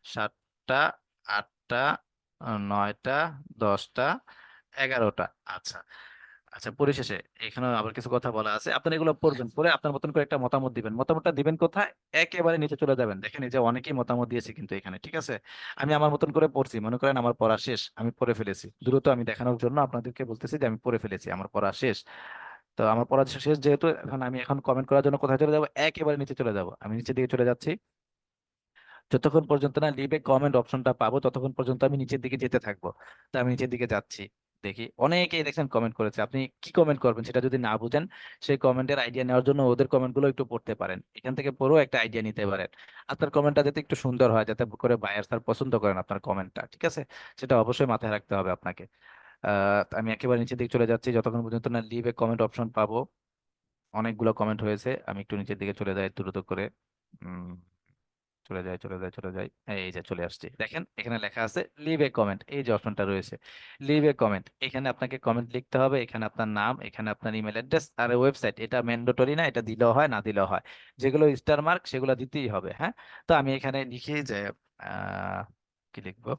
7টা, 8টা, 9টা, 10টা, 11টা। আচ্ছা, আচ্ছা, পরিশেষে এখানে আবার কিছু কথা বলা আছে, আপনারা এগুলো পড়বেন, পরে আপনার মতন করে একটা মতামত দিবেন। মতামতটা দিবেন কোথায়? একেবারে নিচে চলে যাবেন, দেখেন এই যে অনেকেই মতামত দিয়েছে কিন্তু এখানে, ঠিক আছে? আমি আমার মতন করে পড়ছি, মনে করেন আমার পড়া শেষ, আমি পড়ে ফেলেছি, দ্রুত আমি দেখানোর জন্য আপনাদেরকে বলতেছি যে আমি পড়ে ফেলেছি, আমার পড়া শেষ। তো আমার পড়া শেষ যেহেতু, এখন কমেন্ট করার জন্য কোথায় চলে যাবো? একেবারে নিচে চলে যাব, আমি নিচের দিকে চলে যাচ্ছি। যতক্ষণ পর্যন্ত না লিভে কমেন্ট অপশনটা পাবো ততক্ষণ পর্যন্ত আমি নিচের দিকে যেতে থাকবো। তো আমি নিচের দিকে যাচ্ছি, দেখি অনেকেই দেখছেন কমেন্ট করেছে। আপনি কি কমেন্ট করবেন সেটা যদি না বুঝেন, সেই কমেন্টের আইডিয়া নেওয়ার জন্য ওদের কমেন্ট গুলো একটু পড়তে পারেন, এখান থেকে পড়েও একটা আইডিয়া নিতে পারেন। আপনার কমেন্টটা যাতে একটু সুন্দর হয়, যাতে করে বায়ার স্যার পছন্দ করেন আপনার কমেন্টটা, ঠিক আছে? সেটা অবশ্যই মাথায় রাখতে হবে আপনাকে। আমি একেবারে নিচের দিকে চলে যাচ্ছি যতক্ষণ পর্যন্ত না লিভে কমেন্ট অপশন পাবো। অনেকগুলো কমেন্ট হয়েছে, আমি একটু নিচের দিকে চলে যাই দ্রুত করে। উম চলে যায়, চলে যায়, চলে যায়, এই যে চলে আসছি, দেখেন এখানে লেখা আছে লিভ এ কমেন্ট, এই যে অপশনটা রয়েছে লিভ এ কমেন্ট। এখানে আপনাকে কমেন্ট লিখতে হবে, এখানে আপনার নাম, এখানে আপনার ইমেল অ্যাড্রেস আর ওয়েবসাইট। এটা ম্যান্ডেটরি না, এটা দিলেও হয় না দিলেও হয়, যেগুলো স্টার মার্ক সেগুলো দিতেই হবে, হ্যাঁ। তো আমি এখানে লিখি যে আহ কি লিখবো,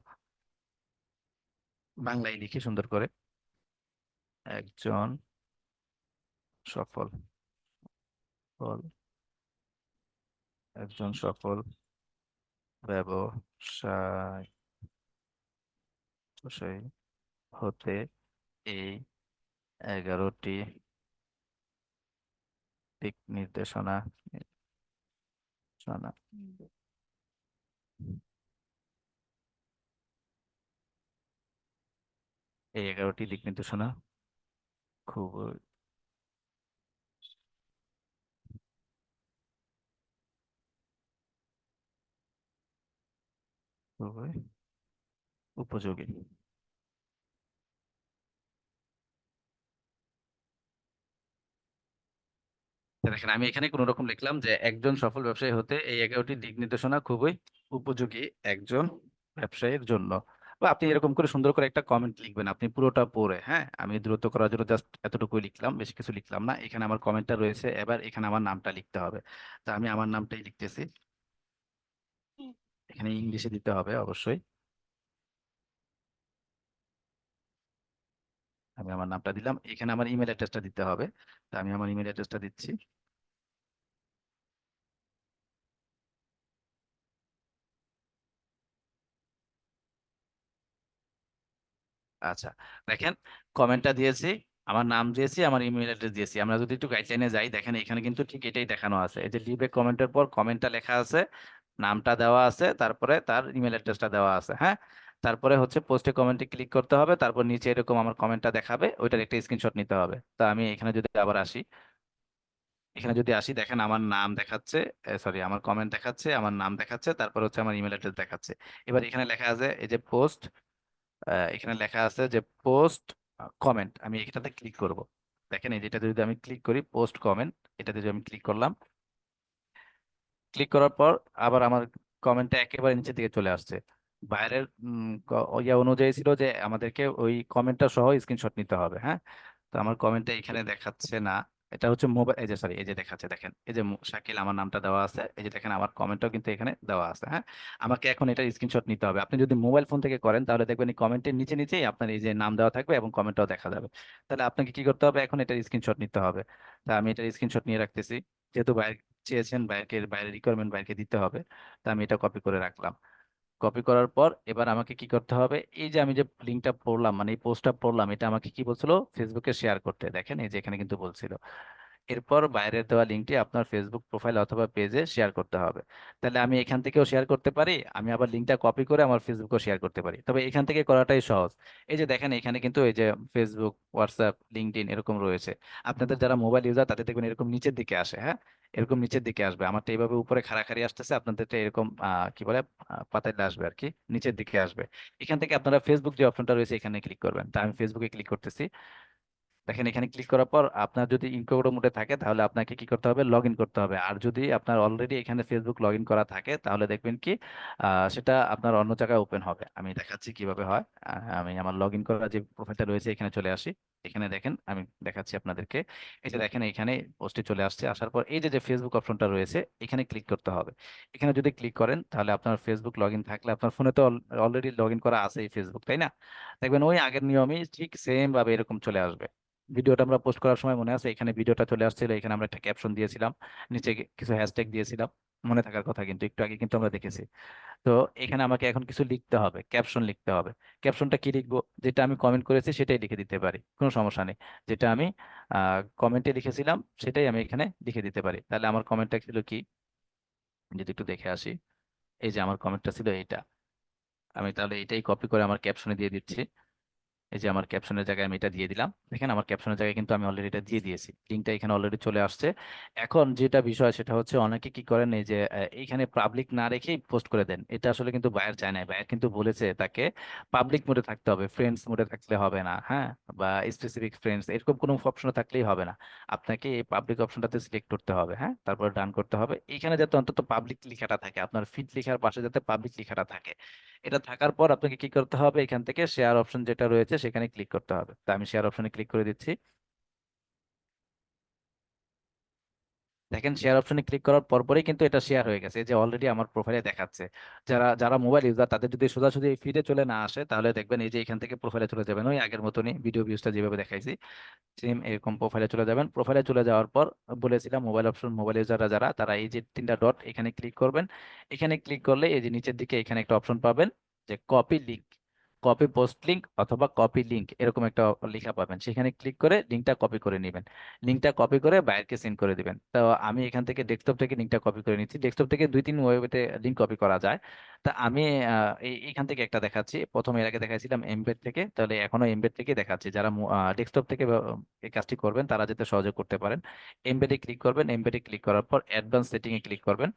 বাংলায় লিখি সুন্দর করে, একজন সফল সফল একজন সফল ব্যবসায় ব্যবসায়ী হতে এই 11টি দিক নির্দেশনা নির্দেশনা এই 11টি দিক নির্দেশনা খুবই খুবই উপযোগী। তো দেখেন আমি এখানে কোন রকম লিখলাম যে একজন সফল ব্যবসায়ী হতে এই 11টি দিক নির্দেশনা খুবই উপযোগী একজন ব্যবসায়ীর জন্য। বা আপনি এরকম করে সুন্দর করে একটা কমেন্ট লিখবেন, আপনি পুরোটা পড়ে, হ্যাঁ। আমি দ্রুত করার জন্য জাস্ট এতটুকুই লিখলাম, বেশি কিছু লিখলাম না। এখানে আমার কমেন্টটা রয়েছে, এবার এখানে আমার নামটা লিখতে হবে। তা আমি আমার নামটাই লিখতেছি, এখানে ইংলিশে দিতে হবে অবশ্যই। আমি আমার নামটা দিলাম, এখানে আমার ইমেল অ্যাড্রেসটা দিতে হবে। তা আমি আমার ইমেল অ্যাড্রেসটা দিচ্ছি। আচ্ছা, দেখেন কমেন্টটা দিয়েছি, আমার নাম দিয়েছি, আমার ইমেল অ্যাড্রেস দিয়েছি। আমরা যদি একটু গাইডলাইনে যাই, দেখেন এখানে কিন্তু ঠিক এটাই দেখানো আছে, এই যে লিভ এ কমেন্টের পর কমেন্টটা লেখা আছে, নামটা দেওয়া আছে, তারপরে তার ইমেল অ্যাড্রেসটা দেওয়া আছে, হ্যাঁ। তারপরে হচ্ছে পোস্টে কমেন্টে ক্লিক করতে হবে, তারপর নিচে এরকম আমার কমেন্টটা দেখাবে, ওইটার একটা স্ক্রিনশট নিতে হবে। তো আমি এখানে যদি আবার আসি, এখানে যদি আসি, দেখেন আমার নাম দেখাচ্ছে, সরি আমার কমেন্ট দেখাচ্ছে, আমার নাম দেখাচ্ছে, তারপর হচ্ছে আমার ইমেল অ্যাড্রেস দেখাচ্ছে। এবার এখানে লেখা আছে এই যে পোস্ট, এখানে লেখা আছে যে পোস্ট কমেন্ট, আমি এটাতে ক্লিক করব। দেখেন এই যেটা যদি আমি ক্লিক করি পোস্ট কমেন্ট, এটাতে যদি আমি ক্লিক করলাম, ক্লিক করার পর আবার আমার কমেন্টটা একেবারে নিচের দিকে চলে আসছে। বাইরের ইয়া অনুযায়ী ছিল যে আমাদেরকে ওই কমেন্টটা সহ স্ক্রিনশট নিতে হবে, হ্যাঁ। তো আমার কমেন্টটা এখানে দেখাচ্ছে না, এটা হচ্ছে মোবাইল, এই যে সরি, এই যে দেখাচ্ছে, দেখেন এই যে শাকিল আমার নামটা দেওয়া আছে, এই যে দেখেন আমার কমেন্টটাও কিন্তু এখানে দেওয়া আছে, হ্যাঁ। আমাকে এখন এটা স্ক্রিনশট নিতে হবে। আপনি যদি মোবাইল ফোন থেকে করেন তাহলে দেখবেন এই কমেন্টের নিচে নিচেই আপনার এই যে নাম দেওয়া থাকবে এবং কমেন্টটাও দেখা যাবে। তাহলে আপনাকে কি করতে হবে, এখন এটার স্ক্রিনশট নিতে হবে। তা আমি এটার স্ক্রিনশট নিয়ে রাখতেছি, যেহেতু বাইরে চেয়েছেন, বাইরে রিকোয়ারমেন্ট বাইরে দিতে হবে। তা আমি এটা কপি করে রাখলাম। কপি করার পর এবার আমাকে কি করতে হবে, এই যে আমি যে লিঙ্কটা পড়লাম, মানে এই পোস্টটা পড়লাম, এটা আমাকে কি বলছিল, ফেসবুকে শেয়ার করতে, দেখেন এই যে এখানে কিন্তু বলছিল। এরপর বাইরের দেওয়া লিঙ্কটি আপনার ফেসবুক প্রোফাইল অথবা পেজে শেয়ার করতে হবে। তাহলে আমি এখান থেকেও শেয়ার করতে পারি, আমি আবার লিঙ্কটা কপি করে আমার ফেসবুকেও শেয়ার করতে পারি, তবে এখান থেকে করাটাই সহজ। এই যে দেখেন এখানে কিন্তু এই যে ফেসবুক, হোয়াটসঅ্যাপ, লিঙ্কডইন এরকম রয়েছে। আপনাদের যারা মোবাইল ইউজার তাদের দেখবেন এরকম নিচের দিকে আসে, হ্যাঁ। এরকম নিচের দিকে আসবে, আমারটা এইভাবে উপরে খাড়াখাড়ি আসতেছে, আপনাদেরটা এরকম কি বলে পাতাইলে আসবে আর কি, নিচের দিকে আসবে। এখান থেকে আপনারা ফেসবুক যে অপশনটা রয়েছে এখানে ক্লিক করবেন। তা আমি ফেসবুকে ক্লিক করতেছি। দেখেন এখানে ক্লিক করার পর আপনার যদি ইনকোগোটো মোডে থাকে তাহলে আপনাকে কি করতে হবে, লগ ইন করতে হবে। আর যদি আপনার অলরেডি এখানে ফেসবুক লগ ইন করা থাকে তাহলে দেখবেন কি সেটা আপনার অন্য জায়গায় ওপেন হবে। আমি দেখাচ্ছি কিভাবে হয়। আমি আমার লগ ইন করা যে প্রোফাইলটা রয়েছে এখানে চলে আসি। এখানে দেখেন আমি দেখাচ্ছি আপনাদেরকে, এই যে দেখেন এখানে পোস্টে চলে আসছে, আসার পর এই যে যে ফেসবুক অপশনটা রয়েছে এখানে ক্লিক করতে হবে। এখানে যদি ক্লিক করেন তাহলে আপনার ফেসবুক লগ ইন থাকলে, আপনার ফোনে তো অলরেডি লগ ইন করা আছে এই ফেসবুক, তাই না? দেখবেন ওই আগের নিয়মই ঠিক সেম ভাবে এরকম চলে আসবে। ভিডিওটা আমরা পোস্ট করার সময় মনে আছে এখানে ভিডিওটা চলে আসছিল, এখানে আমরা একটা ক্যাপশন দিয়েছিলাম, নিচে কিছু হ্যাশট্যাগ দিয়েছিলাম, মনে থাকার কথা, কিন্তু একটু আগে কিন্তু আমরা দেখেছি। তো এখানে আমাকে এখন কিছু লিখতে হবে, ক্যাপশন লিখতে হবে। ক্যাপশনটা কি লিখবো? যেটা আমি কমেন্ট করেছি সেটাই লিখে দিতে পারি, কোনো সমস্যা নেই। যেটা আমি কমেন্টে লিখেছিলাম সেটাই আমি এখানে লিখে দিতে পারি। তাহলে আমার কমেন্টটা ছিল কি, যদি একটু দেখে আসি। এই যে আমার কমেন্টটা ছিল এইটা, আমি তাহলে এটাই কপি করে আমার ক্যাপশনে দিয়ে দিচ্ছি। এই যে আমার ক্যাপশনের জায়গায় আমি এটা দিয়ে দিলাম, দেখেন আমার ক্যাপশনের জায়গায় কিন্তু আমি অলরেডি এটা দিয়ে দিয়েছি, লিঙ্কটা এখানে অলরেডি চলে আসছে। এখন যেটা বিষয় সেটা হচ্ছে অনেকে কি করেন, এই যে এইখানে পাবলিক না রেখেই পোস্ট করে দেন। এটা আসলে কিন্তু বায়ার চায় না, বায়ার কিন্তু বলেছে তাকে পাবলিক মোডে থাকতে হবে, ফ্রেন্ডস মোডে থাকলে হবে না, হ্যাঁ, বা স্পেসিফিক ফ্রেন্ডস এরকম কোনো অপশন থাকলেই হবে না। আপনাকে এই পাবলিক অপশনটাতে সিলেক্ট করতে হবে, হ্যাঁ, তারপর ডান করতে হবে। এখানে যাতে অন্তত পাবলিক লেখাটা থাকে, আপনার ফিড লেখার পাশে যাতে পাবলিক লেখাটা থাকে। এটা থাকার পর আপনাকে কি করতে হবে, এখান থেকে শেয়ার অপশন যেটা রয়েছে সেখানে ক্লিক করতে হবে। তা আমি শেয়ার অপশনে ক্লিক করে দিচ্ছি। দেখেন শেয়ার অপশনে ক্লিক করার পরপরই কিন্তু এটা শেয়ার হয়ে গেছে, এই যে অলরেডি আমার প্রোফাইলে দেখাচ্ছে। যারা যারা মোবাইল ইউজার তাদের যদি সোজাসুজি এই ফিডে চলে না আসে, তাহলে দেখবেন এই যে এখান থেকে প্রোফাইলে চলে যাবেন, ওই আগের মতনই ভিডিও ভিউজটা যেভাবে দেখাইছি সেম এরকম প্রোফাইলে চলে যাবেন। প্রোফাইলে চলে যাওয়ার পর বলেছিলাম মোবাইল অপশন, মোবাইল ইউজাররা যারা, তারা এই যে তিনটা ডট এখানে ক্লিক করবেন। এখানে ক্লিক করলে এই যে নিচের দিকে এখানে একটা অপশন পাবেন, যে copy link, copy post link অথবা কপি লিংক, এরকম একটা লেখা পাবেন। সেখানে ক্লিক করে লিংকটা কপি করে নেবেন, লিংকটা কপি করে বাইরকে সেন্ড করে দিবেন। তো আমি এখান থেকে ডেস্কটপ থেকে লিংকটা কপি করে নিচ্ছি, ডেস্কটপ থেকে দুই তিন ওয়েবতে লিংক কপি করা যায়। তা আমি এইখান থেকে একটা দেখাচ্ছি, প্রথমে এর আগে দেখাচ্ছিলাম এমবেড থেকে, তাহলে এখনো এমবেড থেকে দেখাচ্ছি। যারা ডেস্কটপ থেকে এই কাজটি করবেন তারা যাতে সহজে করতে পারেন, এমবেডে ক্লিক করবেন। এমবেডে ক্লিক করার পর অ্যাডভান্স সেটিং এ ক্লিক করবেন।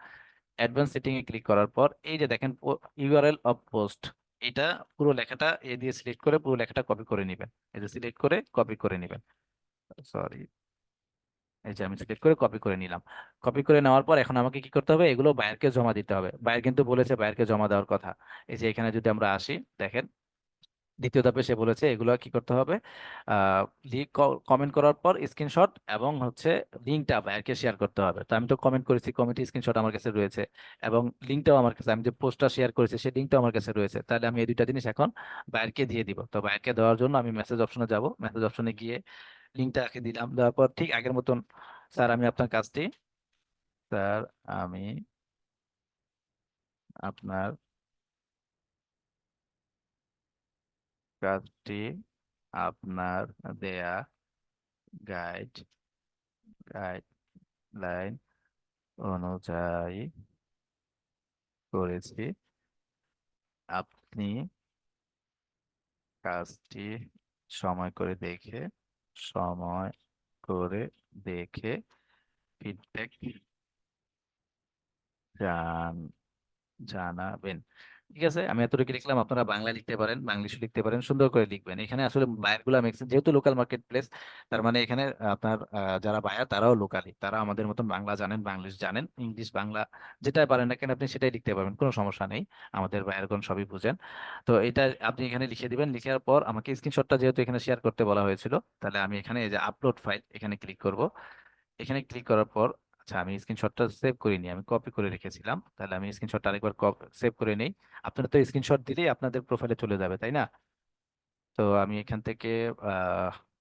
অ্যাডভান্স সেটিং এ ক্লিক করার পর এই যে দেখেন ইউআরএল অফ পোস্ট, এটা পুরো লেখাটা এ দিয়ে সিলেক্ট করে পুরো লেখাটা কপি করে নেবেন। এই যে সিলেক্ট করে কপি করে নেবেন, সরি, এই যে আমি সিলেক্ট করে কপি করে নিলাম। কপি করে নেওয়ার পর এখন আমাকে কি করতে হবে, এগুলো বায়ারকে জমা দিতে হবে। বায়ার কিন্তু বলেছে বায়ারকে জমা দেওয়ার কথা। এই যে এখানে যদি আমরা আসি, দেখেন দ্বিতীয় ধাপে সে বলেছে এগুলো কি করতে হবে, আহ কমেন্ট করার পর স্ক্রিনশট এবং হচ্ছে লিঙ্কটা বায়ারকে শেয়ার করতে হবে। তো আমি তো কমেন্ট করেছি, কমেন্ট স্ক্রিনশট আমার কাছে রয়েছে, এবং লিঙ্কটাও আমার কাছে, আমি যে পোস্টটা শেয়ার করেছি সেই লিঙ্কটাও আমার কাছে রয়েছে। তাহলে আমি এই দুইটা জিনিস এখন বায়ারকে দিয়ে দিব। তো বায়ারকে দেওয়ার জন্য আমি মেসেজ অপশনে যাব, মেসেজ অপশনে গিয়ে লিঙ্কটাকে দিলাম, দেওয়ার পর ঠিক আগের মতন, স্যার আমি আপনার কাজটি, স্যার আমি আপনার কাজটি আপনার দেয়া গাইড গাইডলাইন অনুযায়ী করেছি। আপনি কাজটি সময় করে দেখে সময় করে দেখে ফিডব্যাক জান জানাবেন। ঠিক আছে, আমি এতটুকু লিখলাম। আপনারা বাংলা লিখতে পারেন, বাংলিশ লিখতে পারেন, সুন্দর করে লিখবেন। এখানে আসলে বায়ার গুলা ম্যাক্সিমাম যেহেতু লোকাল মার্কেট প্লেস, তার মানে এখানে আপনার যারা বায়ার তারাও লোকালি, তারা আমাদের মতন বাংলা জানেন, বাংলিশ জানেন, ইংলিশ বাংলা যেটা পারেন না কেন আপনি সেটাই লিখতে পারবেন, কোনো সমস্যা নেই। আমাদের বায়ারগণ সবই বুঝেন। তো এটা আপনি এখানে লিখে দিবেন। লিখার পর আমাকে স্ক্রিনশটটা যেহেতু এখানে শেয়ার করতে বলা হয়েছিল, তাহলে আমি এখানে এই যে আপলোড ফাইল এখানে ক্লিক করব। এখানে ক্লিক করার পর, আচ্ছা আমি স্ক্রিনশটটা সেভ করিনি, আমি কপি করে রেখেছিলাম, তাহলে আমি স্ক্রিনশটটা আরেকবার সেভ করে নেই। আপনারা তো স্ক্রিনশট দিলেই আপনাদের প্রোফাইলে চলে যাবে, তাই না? তো আমি এখান থেকে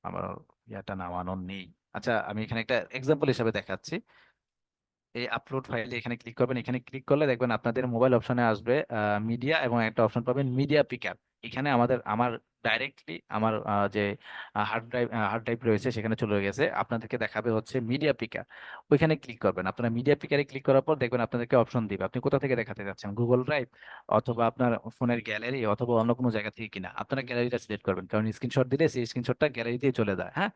আমার ইয়াটা নামানো নেই। আচ্ছা আমি এখানে একটা এক্সাম্পল হিসাবে দেখাচ্ছি। এই আপলোড ফাইলে এখানে ক্লিক করবেন। এখানে ক্লিক করলে দেখবেন আপনাদের মোবাইল অপশনে আসবে মিডিয়া, এবং একটা অপশন পাবেন মিডিয়া পিকার। এখানে আমার ডাইরেক্টলি আমার যে হার্ড ড্রাইভ রয়েছে সেখানে চলে গেছে, আপনাদেরকে দেখাবে হচ্ছে মিডিয়া পিকার। ওইখানে ক্লিক করবেন। আপনারা মিডিয়া পিকারে ক্লিক করার পর দেখবেন আপনাদেরকে অপশন দিবে আপনি কোথা থেকে দেখাতে যাচ্ছেন, গুগল ড্রাইভ অথবা আপনার ফোনের গ্যালারি অথবা অন্য কোনো জায়গা থেকে কিনা। আপনারা গ্যালারিটা সিলেক্ট করবেন, কারণ স্ক্রিনশট দিলে সেই স্ক্রিনশটটা গ্যালারিতেই চলে যায়, হ্যাঁ।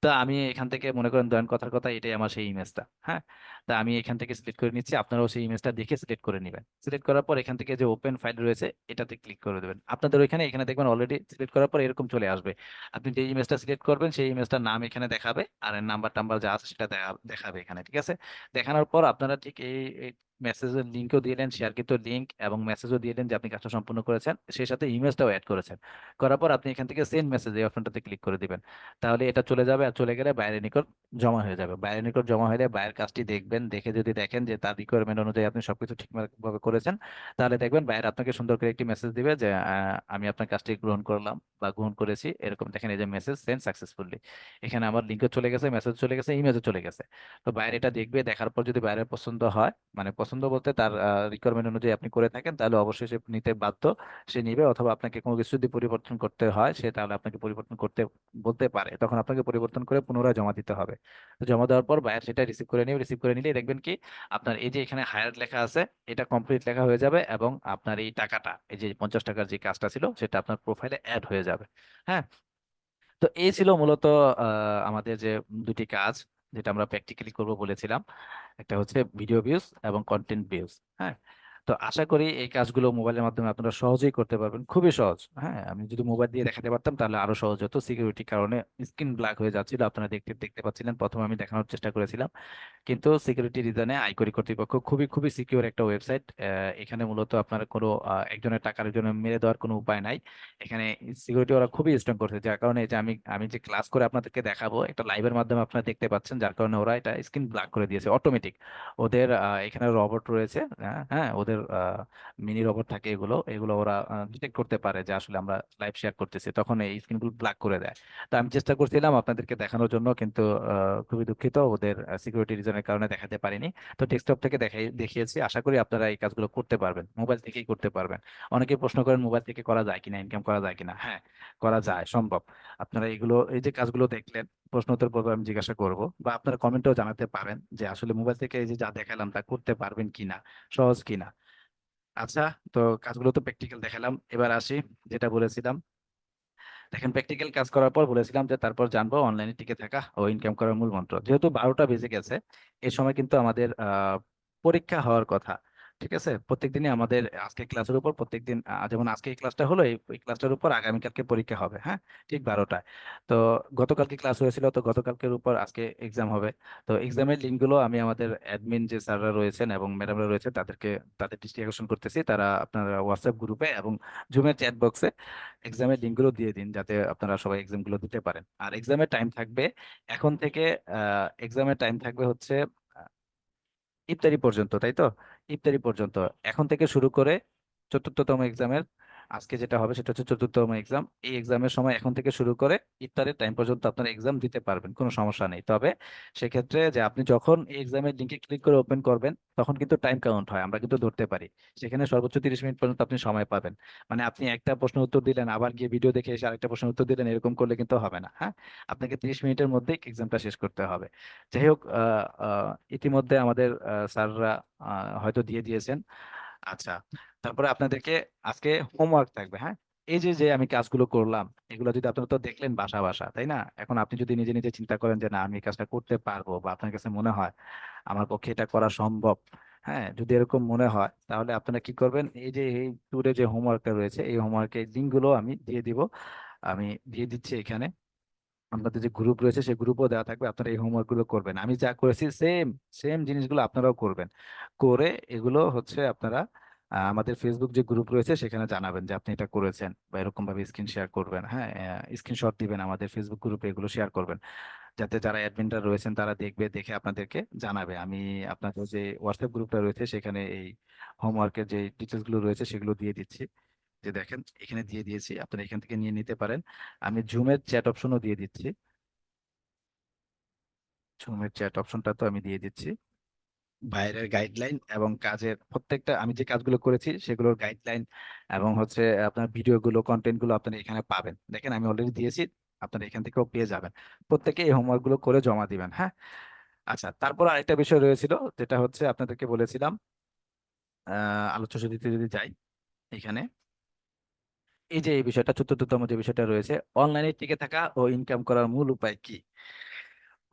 তো আমি এখান থেকে মনে করেন দয়ন কথার কথা এটাই আমার সেই ইমেজটা, হ্যাঁ। তা আমি এখান থেকে সিলেক্ট করে নিচ্ছি, আপনারাও সেই ইমেজটা দেখে সিলেক্ট করে নেবেন। সিলেক্ট করার পর এখান থেকে যে ওপেন ফাইল রয়েছে এটাতে ক্লিক করে দেবেন। আপনাদের ওইখানে এখানে দেখবেন অলরেডি সিলেক্ট করার পর এরকম চলে আসবে। আপনি যে ইমেজটা সিলেক্ট করবেন সেই ইমেজটার নাম এখানে দেখাবে, আর এর নাম্বার টাম্বার যা আছে সেটা দেখাবে এখানে, ঠিক আছে। দেখানোর পর আপনারা ঠিক এই মেসেজের লিঙ্কও দিলেন, শেয়ারকৃত লিঙ্ক এবং মেসেজও দিলেন যে আপনি কাজটা সম্পূর্ণ করেছেন, সেই সাথে ইমেজটাও অ্যাড করেছেন। করার পর আপনি এখান থেকে সেন্ড মেসেজ এই অপশনটাতে ক্লিক করে দিবেন। তাহলে এটা চলে যাবে, আর চলে গেলে বাইরের নিকট জমা হয়ে যাবে। বাইরের নিকট জমা হলে বাইরের কাজটি দেখবেন, দেখে যদি দেখেন যে তার রিকোয়ারমেন্ট অনুযায়ী আপনি সবকিছু ঠিকভাবে করেছেন, তাহলে দেখবেন বাইরে আপনাকে সুন্দর করে একটি মেসেজ দিবে যে আমি আপনার কাজটি গ্রহণ করলাম বা গ্রহণ করেছি, এরকম দেখেন এই যে মেসেজ সেন্ড সাকসেসফুলি। এখানে আমার লিঙ্কও চলে গেছে, মেসেজ চলে গেছে, ইমেজও চলে গেছে। তো বাইরে এটা দেখবে, দেখার পর যদি বাইরের পছন্দ হয়, মানে পছন্দ বলতে তার রিকোয়ারমেন্ট অনুযায়ী আপনি করে থাকেন, তাহলে অবশ্যই সে নিতে বাধ্য, সে নিবে। অথবা আপনাকে কোনো কিছু যদি পরিবর্তন করতে হয়, সে তাহলে আপনাকে পরিবর্তন করতে বলতে পারে, তখন আপনাকে পরিবর্তন করে পুনরায় জমা দিতে হবে। তো জমা দেওয়ার পর বায়ার সেটা রিসিভ করে নিবে, রিসিভ করে নিলে দেখবেন কি আপনার এই যে এখানে হায়ার লেখা আছে, এটা কমপ্লিট লেখা হয়ে যাবে, এবং আপনার এই টাকাটা, এই যে 50 টাকার যে কাজটা ছিল, সেটা আপনার প্রোফাইলে অ্যাড হয়ে যাবে। হ্যাঁ। তো এই ছিল মূলত আমাদের যে দুটি কাজ, যেটা আমরা প্র্যাকটিক্যালি করব বলেছিলাম। একটা হচ্ছে ভিডিও ভিউজ এবং কন্টেন্ট ভিউজ। হ্যাঁ। তো আশা করি এই কাজগুলো মোবাইলের মাধ্যমে আপনারা সহজেই করতে পারবেন, খুবই সহজ। হ্যাঁ, আমি যদি মোবাইল দিয়ে দেখাতে পারতাম তাহলে আরো সহজ হতো। সিকিউরিটির কারণে স্ক্রিন ব্ল্যাক হয়ে যাচ্ছিল, আপনারা দেখতে দেখতে পাচ্ছিলেন, প্রথমে আমি দেখানোর চেষ্টা করেছিলাম, কিন্তু সিকিউরিটি রিজনে আইকরি কর্তৃপক্ষ খুবই খুবই সিকিউর একটা ওয়েবসাইট। এখানে মূলত আপনার কোনো একজনের টাকার জন্য মেরে দেওয়ার কোনো উপায় নাই। এখানে সিকিউরিটি ওরা খুবই স্ট্রং করছে, যার কারণে এই যে আমি আমি যে ক্লাস করে আপনাদেরকে দেখাবো একটা লাইভের মাধ্যমে আপনারা দেখতে পাচ্ছেন, যার কারণে ওরা এটা স্ক্রিন ব্ল্যাক করে দিয়েছে অটোমেটিক। ওদের এখানে রবট রয়েছে। হ্যাঁ হ্যাঁ, ওদের মিনি রবট থাকে, এগুলো এগুলো ওরা ডিটেক্ট করতে পারে যে আসলে আমরা লাইভ শেয়ার করতেছি, তখন এই স্ক্রিনগুলো ব্ল্যাক করে দেয়। তো আমি চেষ্টা করছিলাম আপনাদেরকে দেখানোর জন্য, কিন্তু খুবই দুঃখিত, ওদের সিকিউরিটি রিজনের কারণে দেখাতে পারিনি। তো ডেস্কটপ থেকে দেখিয়েছি। আশা করি আপনারা এই কাজগুলো করতে পারবেন, মোবাইল থেকেই করতে পারবেন। অনেকে প্রশ্ন করেন মোবাইল থেকে করা যায় কিনা, ইনকাম করা যায় কিনা। হ্যাঁ, করা যায়, সম্ভব। আপনারা এগুলো, এই যে কাজগুলো দেখলেন, প্রশ্ন উত্তর পর্বে আমি জিজ্ঞাসা করব, বা আপনারা কমেন্টেও জানাতে পারেন যে আসলে মোবাইল থেকে এই যে যা দেখালাম তা করতে পারবেন কিনা, সহজ কিনা। আচ্ছা, তো কাজগুলো তো প্র্যাকটিক্যাল দেখালাম, এবার আসি যেটা বলেছিলাম। দেখেন, প্র্যাকটিক্যাল কাজ করার পর বলেছিলাম যে তারপর জানবো অনলাইনে টিকে থাকা ও ইনকাম করার মূল মন্ত্র। যেহেতু 12টা বেজে গেছে, এই সময় কিন্তু আমাদের পরীক্ষা হওয়ার কথা। ঠিক আছে, প্রত্যেকদিনই আমাদের আজকে ক্লাসের উপর প্রত্যেকদিন, যেমন আজকে এই ক্লাসটা হলো, এই ক্লাসটার উপর আগামীকালকে পরীক্ষা হবে। হ্যাঁ, ঠিক 12টায়। তো গতকালকে ক্লাস হয়েছিল, তো গতকালকের উপর আজকে এক্সাম হবে। তো এক্সামের লিঙ্কগুলো আমি আমাদের অ্যাডমিন যে স্যাররা রয়েছেন এবং ম্যাডামরা রয়েছে তাদেরকে, তাদের দৃষ্টি আকর্ষণ করতেছি, তারা আপনার হোয়াটসঅ্যাপ গ্রুপে এবং জুমের চ্যাট বক্সে এক্সামের লিঙ্কগুলো দিয়ে দিন, যাতে আপনারা সবাই এক্সামগুলো দিতে পারেন। আর এক্সামের টাইম থাকবে এখন থেকে, এক্সামের টাইম থাকবে হচ্ছে ইফতারি পর্যন্ত, তাই তো? ইফতারি পর্যন্ত এখন থেকে শুরু করে চতুর্থতম এক্সামের, আজকে যেটা হবে সেটা হচ্ছে চতুর্থতম এক্সাম। এই এক্সামের সময় এখন থেকে শুরু করে ইফতারের টাইম পর্যন্ত আপনারা এক্সাম দিতে পারবেন, কোনো সমস্যা নেই। তবে সেক্ষেত্রে যে আপনি যখন এই এক্সামের লিঙ্কে ক্লিক করে ওপেন করবেন, তখন কিন্তু টাইম কাউন্ট হয়, আমরা কিন্তু ধরতে পারি। সেখানে সর্বোচ্চ 30 মিনিট পর্যন্ত আপনি সময় পাবেন। মানে আপনি একটা প্রশ্ন উত্তর দিলেন, আবার গিয়ে ভিডিও দেখে এসে আরেকটা প্রশ্ন উত্তর দিলেন, এরকম করলে কিন্তু হবে না। হ্যাঁ, আপনাকে 30 মিনিটের মধ্যেই এক্সামটা শেষ করতে হবে। যাই হোক, ইতিমধ্যে আমাদের স্যাররা হয়তো দিয়ে দিয়েছেন। আচ্ছা, তারপরে আপনাদেরকে আজকে হোমওয়ার্ক থাকবে। হ্যাঁ, এই যে যে আমি কাজগুলো করলাম, এগুলো যদি আপনারা তো দেখলেন বাসা বাসা, তাই না? এখন আপনি যদি নিজে নিজে চিন্তা করেন যে না আমি এই কাজটা করতে পারবো, বা আপনার কাছে মনে হয় আমার পক্ষে এটা করা সম্ভব, হ্যাঁ, যদি এরকম মনে হয়, তাহলে আপনারা কি করবেন, এই যে এই ট্যুরে যে হোমওয়ার্কটা রয়েছে, এই হোমওয়ার্কের লিঙ্কগুলো আমি দিয়ে দিব। আমি দিয়ে দিচ্ছি এখানে। আপনাদের যে গ্রুপ রয়েছে সেই গ্রুপও দেওয়া থাকবে, আপনারা এই হোমওয়ার্ক গুলো করবেন। আমি যা করেছি সেম সেম জিনিসগুলো আপনারাও করবেন। করে এগুলো হচ্ছে আপনারা আমাদের ফেসবুক যে গ্রুপ রয়েছে সেখানে জানাবেন যে আপনি এটা করেছেন, বা এরকম ভাবে স্ক্রিন শেয়ার করবেন। হ্যাঁ, স্ক্রিনশট দিবেন, আমাদের ফেসবুক গ্রুপে এগুলো শেয়ার করবেন, যাতে যারা অ্যাডমিনরা রয়েছেন তারা দেখবে, দেখে আপনাদেরকে জানাবে। আমি আপনাদের যে হোয়াটসঅ্যাপ গ্রুপটা রয়েছে সেখানে এই হোমওয়ার্কের যে ডিটেলস গুলো রয়েছে সেগুলো দিয়ে দিচ্ছি। যে দেখেন, এখানে দিয়ে দিয়েছি, আপনারা এখান থেকে নিয়ে নিতে পারেন। আমি জুমের চ্যাট অপশনও দিয়ে দিচ্ছি। জুমের চ্যাট অপশনটা তো আমি দিয়ে দিচ্ছি। বাইরের গাইডলাইন এবং কাজের প্রত্যেকটা, আমি যে কাজগুলো করেছি সেগুলোর গাইডলাইন এবং হচ্ছে আপনার ভিডিওগুলো, কন্টেন্ট গুলো আপনারা এখানে পাবেন। দেখেন, আমি অলরেডি দিয়েছি, আপনারা এখান থেকেও পেয়ে যাবেন। প্রত্যেকে এই হোমওয়ার্ক গুলো করে জমা দিবেন। হ্যাঁ। আচ্ছা, তারপর আরেকটা বিষয় রয়েছিল, যেটা হচ্ছে আপনাদেরকে বলেছিলাম, আলোচ্য সূচিতে যদি যাই, এখানে এই যে এই বিষয়টা, চতুর্থতম যে বিষয়টা রয়েছে, অনলাইনে টিকে থাকা ও ইনকাম করার মূল উপায় কি।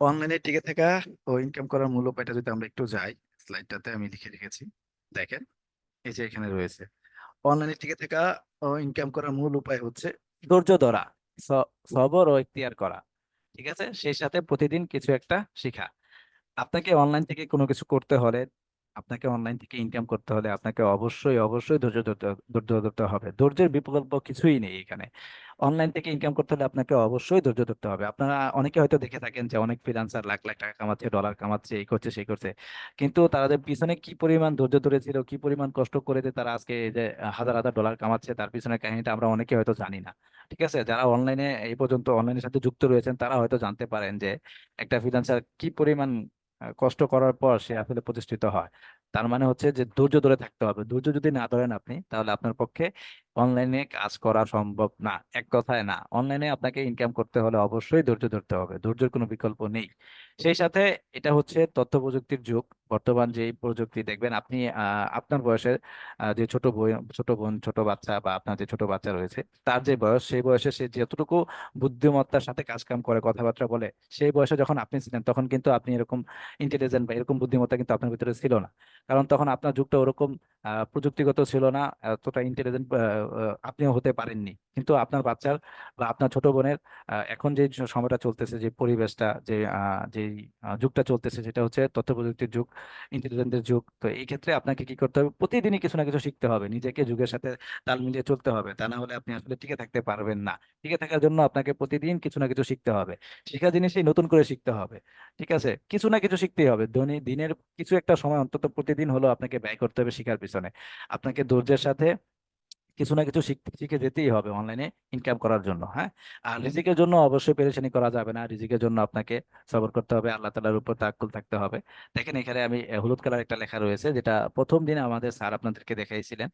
অনলাইনে টিকে থাকা ও ইনকাম করার মূল উপায়টা যদি আমরা একটু যাই, স্লাইডটাতে আমি লিখে রেখেছি। দেখেন, এই যে এখানে রয়েছে, অনলাইনে টিকে থাকা ও ইনকাম করার মূল উপায় হচ্ছে ধৈর্য ধরা, সবর ও ইখতিয়ার করা। ঠিক আছে, সেই সাথে প্রতিদিন কিছু একটা শেখা। আপনাকে অনলাইন থেকে কোনো কিছু করতে হলে আপনাকে অনলাইন থেকে ইনকাম করতে হলে আপনাকে অবশ্যই অবশ্যই ধৈর্য ধরতে হবে। ধৈর্যের বিকল্প কিছুই নেই এখানে। অনলাইন থেকে ইনকাম করতে হলে আপনাকে অবশ্যই ধৈর্য ধরতে হবে। আপনারা অনেকে হয়তো দেখে থাকেন যে অনেক ফ্রিল্যান্সার লাখ লাখ টাকা কামাচ্ছে, ডলার কামাচ্ছে, এই করছে সেই করছে, কিন্তু তাদের পিছনে কি পরিমাণ ধৈর্য ধরেছিল, কি পরিমাণ কষ্ট করে যে তারা আজকে এই যে হাজার হাজার ডলার কামাচ্ছে, তার পিছনে কাহিনীটা আমরা অনেকে হয়তো জানি না। ঠিক আছে, যারা অনলাইনে এই পর্যন্ত অনলাইনের সাথে যুক্ত রয়েছেন তারা হয়তো জানতে পারেন যে একটা ফ্রিল্যান্সার কি পরিমাণ কষ্ট করার পর সে আসলে প্রতিষ্ঠিত হয়। তার মানে হচ্ছে যে ধৈর্য ধরে থাকতে হবে। ধৈর্য যদি না ধরেন আপনি, তাহলে আপনার পক্ষে অনলাইনে কাজ করা সম্ভব না। এক কথায় না, অনলাইনে আপনাকে ইনকাম করতে হলে অবশ্যই ধৈর্য ধরতে হবে, ধৈর্যের কোনো বিকল্প নেই। সেই সাথে এটা হচ্ছে তথ্য প্রযুক্তির যুগ। বর্তমান যে প্রযুক্তি দেখবেন আপনি, আপনার বয়সের যে ছোট বোন, ছোট বাচ্চা, বা আপনার যে ছোট বাচ্চা রয়েছে, তার যে বয়স, সেই বয়সে সে যতটুকু বুদ্ধিমত্তার সাথে কাজ কাম করে, কথাবার্তা বলে, সেই বয়সে যখন আপনি ছিলেন তখন কিন্তু আপনি এরকম ইন্টেলিজেন্ট বা এরকম বুদ্ধিমত্তা কিন্তু আপনার ভিতরে ছিল না। কারণ তখন আপনার যুগটা ওরকম প্রযুক্তিগত ছিল না, এতটা ইন্টেলিজেন্ট আপনিও হতে পারেননি। কিন্তু আপনার বাচ্চার বা আপনার ছোট বোনের এখন যে সময়টা চলতেছে, যে পরিবেশটা, যে যুগটা চলতেছে, সেটা হচ্ছে তথ্য প্রযুক্তির যুগ, ইন্টেলিজেন্সের যুগ। তো এই ক্ষেত্রে আপনাকে কি করতে হবে? প্রতিদিনই কিছু না কিছু শিখতে হবে, নিজেকে যুগের সাথে তাল মিলিয়ে চলতে হবে। তা না হলে আপনি আসলে টিকে থাকতে পারবেন না। টিকে থাকার জন্য আপনাকে প্রতিদিন কিছু না কিছু শিখতে হবে। শেখা জিনিসই নতুন করে শিখতে হবে। ঠিক আছে, কিছু না কিছু শিখতেই হবে। দিনের কিছু একটা সময় অন্তত প্রতিদিন হলো আপনাকে ব্যয় করতে হবে শেখার পিছনে। আপনাকে ধৈর্যের সাথে কিছু না কিছু শিখে যেতেই হবে অনলাইনে ইনকাম করার জন্য। হ্যাঁ, আর রিজিকের জন্য অবশ্যই পেরেশানি করা যাবে না। রিজিকের জন্য আপনাকে সবর করতে হবে, আল্লাহ তাআলার উপর তাওয়াক্কুল থাকতে হবে। দেখেন এখানে আমি হলুদ কালার একটা লেখা রয়েছে, যেটা প্রথম দিনে আমাদের স্যার আপনাদেরকে দেখাইছিলেন।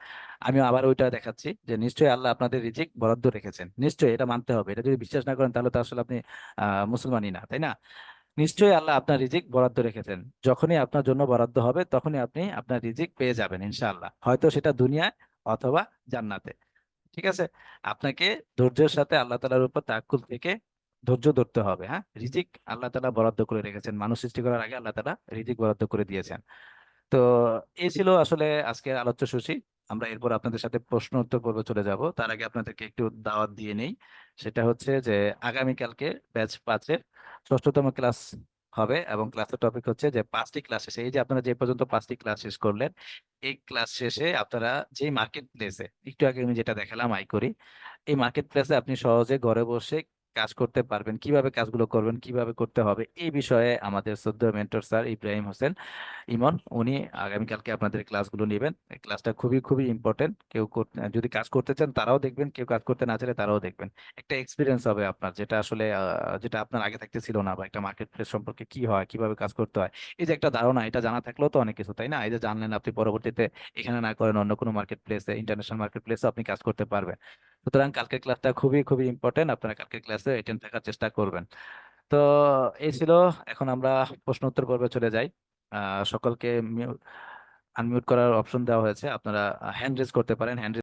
আমি আবার ওইটা দেখাচ্ছি, যে নিশ্চয়ই আল্লাহ আপনাদের রিজিক বরাদ্দ রেখেছেন। নিশ্চয়ই এটা মানতে হবে। এটা যদি বিশ্বাস না করেন তাহলে তো আসলে আপনি মুসলমানই না, তাই না? নিশ্চয়ই আল্লাহ আপনার রিজিক বরাদ্দ রেখেছেন। যখনই আপনার জন্য বরাদ্দ হবে তখনই আপনি আপনার রিজিক পেয়ে যাবেন ইনশাআল্লাহ, হয়তো সেটা দুনিয়ায় অথবা জান্নাতে। ঠিক আছে, আপনাকে ধৈর্যের সাথে আল্লাহ তাআলার উপর তাওয়াক্কুল থেকে ধৈর্য ধরতে হবে। হ্যাঁ, রিজিক আল্লাহ তাআলা বরাদ্দ করে রেখেছেন, মানুষ সৃষ্টি করার আগে আল্লাহ তাআলা রিজিক বরাদ্দ করে দিয়েছেন। তো এই ছিল আসলে আজকের আলোচ্য সূচি। আমরা এরপর আপনাদের সাথে প্রশ্ন উত্তর পর্বে চলে যাব। তার আগে আপনাদেরকে একটু দাওয়াত দিয়ে নেই। সেটা হচ্ছে যে আগামীকালকে ব্যাচ 5-এর 6ম ক্লাস হবে, এবং ক্লাসের টপিক হচ্ছে যে 5টি ক্লাস শেষে, এই যে আপনারা যে পর্যন্ত 5টি ক্লাস শেষ করলেন, এই ক্লাস শেষে আপনারা যে মার্কেট প্লেসে, একটু আগে আমি যেটা দেখালাম আইকরি, এই মার্কেট প্লেসে আপনি সহজে ঘরে বসে কাজ করতে পারবেন। কিভাবে কাজগুলো করবেন, কিভাবে করতে হবে, এই বিষয়ে আমাদের শ্রদ্ধেয় মেন্টর স্যার ইব্রাহিম হোসেন ইমন, উনি আগামীকালকে আপনাদের ক্লাসগুলো নেবেন। এই ক্লাসটা খুবই খুবই ইম্পর্টেন্ট। যদি কাজ করতে চান তারাও দেখবেন, কেউ কাজ করতে না চাইলে তারাও দেখবেন। একটা এক্সপিরিয়েন্স হবে আপনার, যেটা আসলে যেটা আপনার আগে থাকতে ছিল না, বা একটা মার্কেট প্লেস সম্পর্কে কি হয়, কিভাবে কাজ করতে হয়, এই যে একটা ধারণা, এটা জানা থাকলেও তো অনেক কিছু, তাই না? এই যে জানলেন, আপনি পরবর্তীতে এখানে না করেন অন্য কোনো মার্কেট প্লেসে, ইন্টারন্যাশনাল মার্কেট প্লেসে আপনি কাজ করতে পারবেন। সুতরাং কালকের ক্লাসটা খুবই খুবই ইম্পর্টেন্ট, আপনারা কালকের ক্লাসে অ্যাটেন্ড থাকার চেষ্টা করবেন। তো এই ছিল। এখন আমরা প্রশ্ন উত্তর পর্বে চলে যাই। সকলকে আনমিউট করার অপশন দেওয়া হয়েছে, আপনারা হ্যান্ড রেজ করতে পারেন। হ্যান্ড